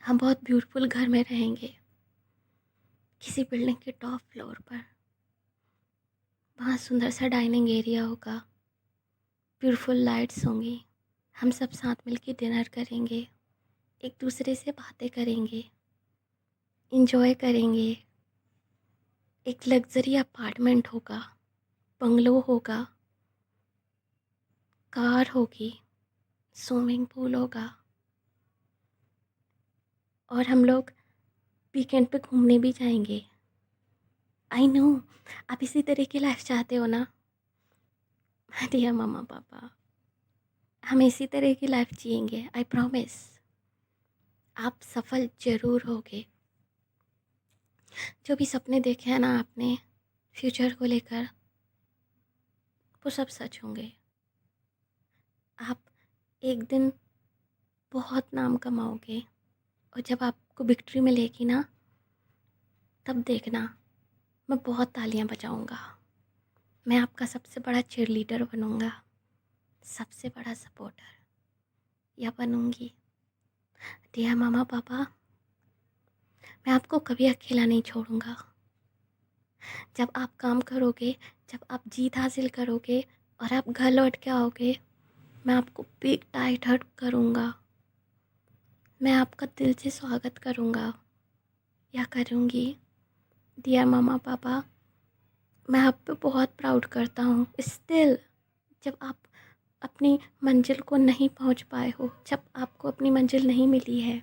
हम बहुत ब्यूटीफुल घर में रहेंगे, किसी बिल्डिंग के टॉप फ्लोर पर। वहाँ सुंदर सा डाइनिंग एरिया होगा, ब्यूटीफुल लाइट्स होंगी। हम सब साथ मिलके डिनर करेंगे, एक दूसरे से बातें करेंगे, इंजॉय करेंगे। एक लग्जरी अपार्टमेंट होगा, बंगलो होगा, कार होगी, स्विमिंग पूल होगा, और हम लोग वीकेंड पे घूमने भी जाएंगे। आई नो आप इसी तरह की लाइफ चाहते हो ना डियर मम्मा पापा। हम इसी तरह की लाइफ जिएंगे, आई प्रॉमिस। आप सफल ज़रूर होगे। जो भी सपने देखे हैं ना आपने फ्यूचर को लेकर, वो सब सच होंगे। आप एक दिन बहुत नाम कमाओगे, और जब आपको विक्ट्री मिलेगी ना, तब देखना मैं बहुत तालियां बजाऊंगा। मैं आपका सबसे बड़ा चीयरलीडर बनूंगा, सबसे बड़ा सपोर्टर या बनूंगी। डियर मामा पापा, मैं आपको कभी अकेला नहीं छोड़ूंगा। जब आप काम करोगे, जब आप जीत हासिल करोगे और आप घर लौट के आओगे, मैं आपको बिग टाइट हग करूँगा। मैं आपका दिल से स्वागत करूँगा या करूँगी। डियर मामा पापा, मैं आप पे बहुत प्राउड करता हूँ स्टिल। जब आप अपनी मंजिल को नहीं पहुँच पाए हो, जब आपको अपनी मंजिल नहीं मिली है,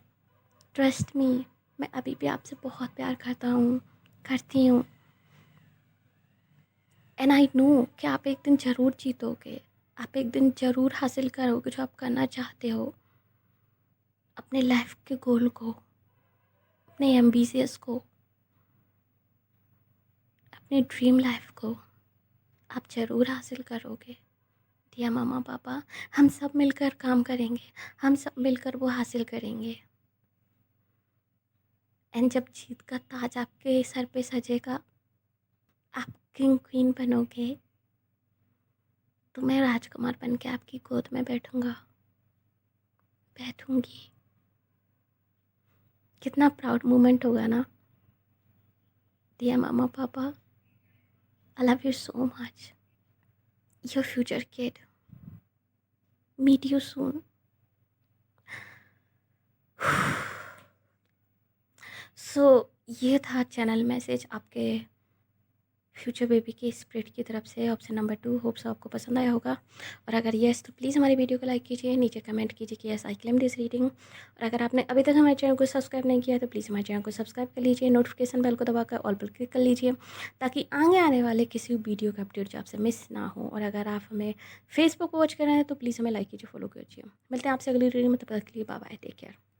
ट्रस्ट मी, मैं अभी भी आपसे बहुत प्यार करता हूँ, करती हूँ। एंड आई नो कि आप एक दिन ज़रूर जीतोगे, आप एक दिन ज़रूर हासिल करोगे जो आप करना चाहते हो, अपने लाइफ के गोल को, अपने एम्बिशियस को, अपने ड्रीम लाइफ को आप ज़रूर हासिल करोगे। डियर मामा पापा, हम सब मिलकर काम करेंगे, हम सब मिलकर वो हासिल करेंगे। एंड जब जीत का ताज आपके सर पे सजेगा, आप किंग क्वीन बनोगे, तो मैं राजकुमार बन के आपकी गोद में बैठूंगा, बैठूंगी। कितना प्राउड मोमेंट होगा ना dear mama papa. I love you so much, your future kid. Meet you soon. So ये था चैनल मैसेज आपके फ्यूचर बेबी के स्प्रिट की तरफ से ऑप्शन नंबर 2। होप सो आपको पसंद आया होगा, और अगर येस तो प्लीज़ हमारी वीडियो को लाइक कीजिए, नीचे कमेंट कीजिए कि yes I claim this reading. और अगर आपने अभी तक हमारे चैनल को सब्सक्राइब नहीं किया तो प्लीज़ हमारे चैनल को सब्सक्राइब कर लीजिए, नोटिफिकेशन बेल को दबाकर ऑल पर क्लिक कर लीजिए, ताकि आगे आने वाले किसी वीडियो का अपडेट जो आपसे मिस ना हो। और अगर आप हमें फेसबुक वॉच कर रहे हैं तो प्लीज़ हमें लाइक कीजिए, फॉलो कीजिए। मिलते हैं आपसे अगली रीडिंग में, तब तक के लिए बाय बाय, टेक केयर।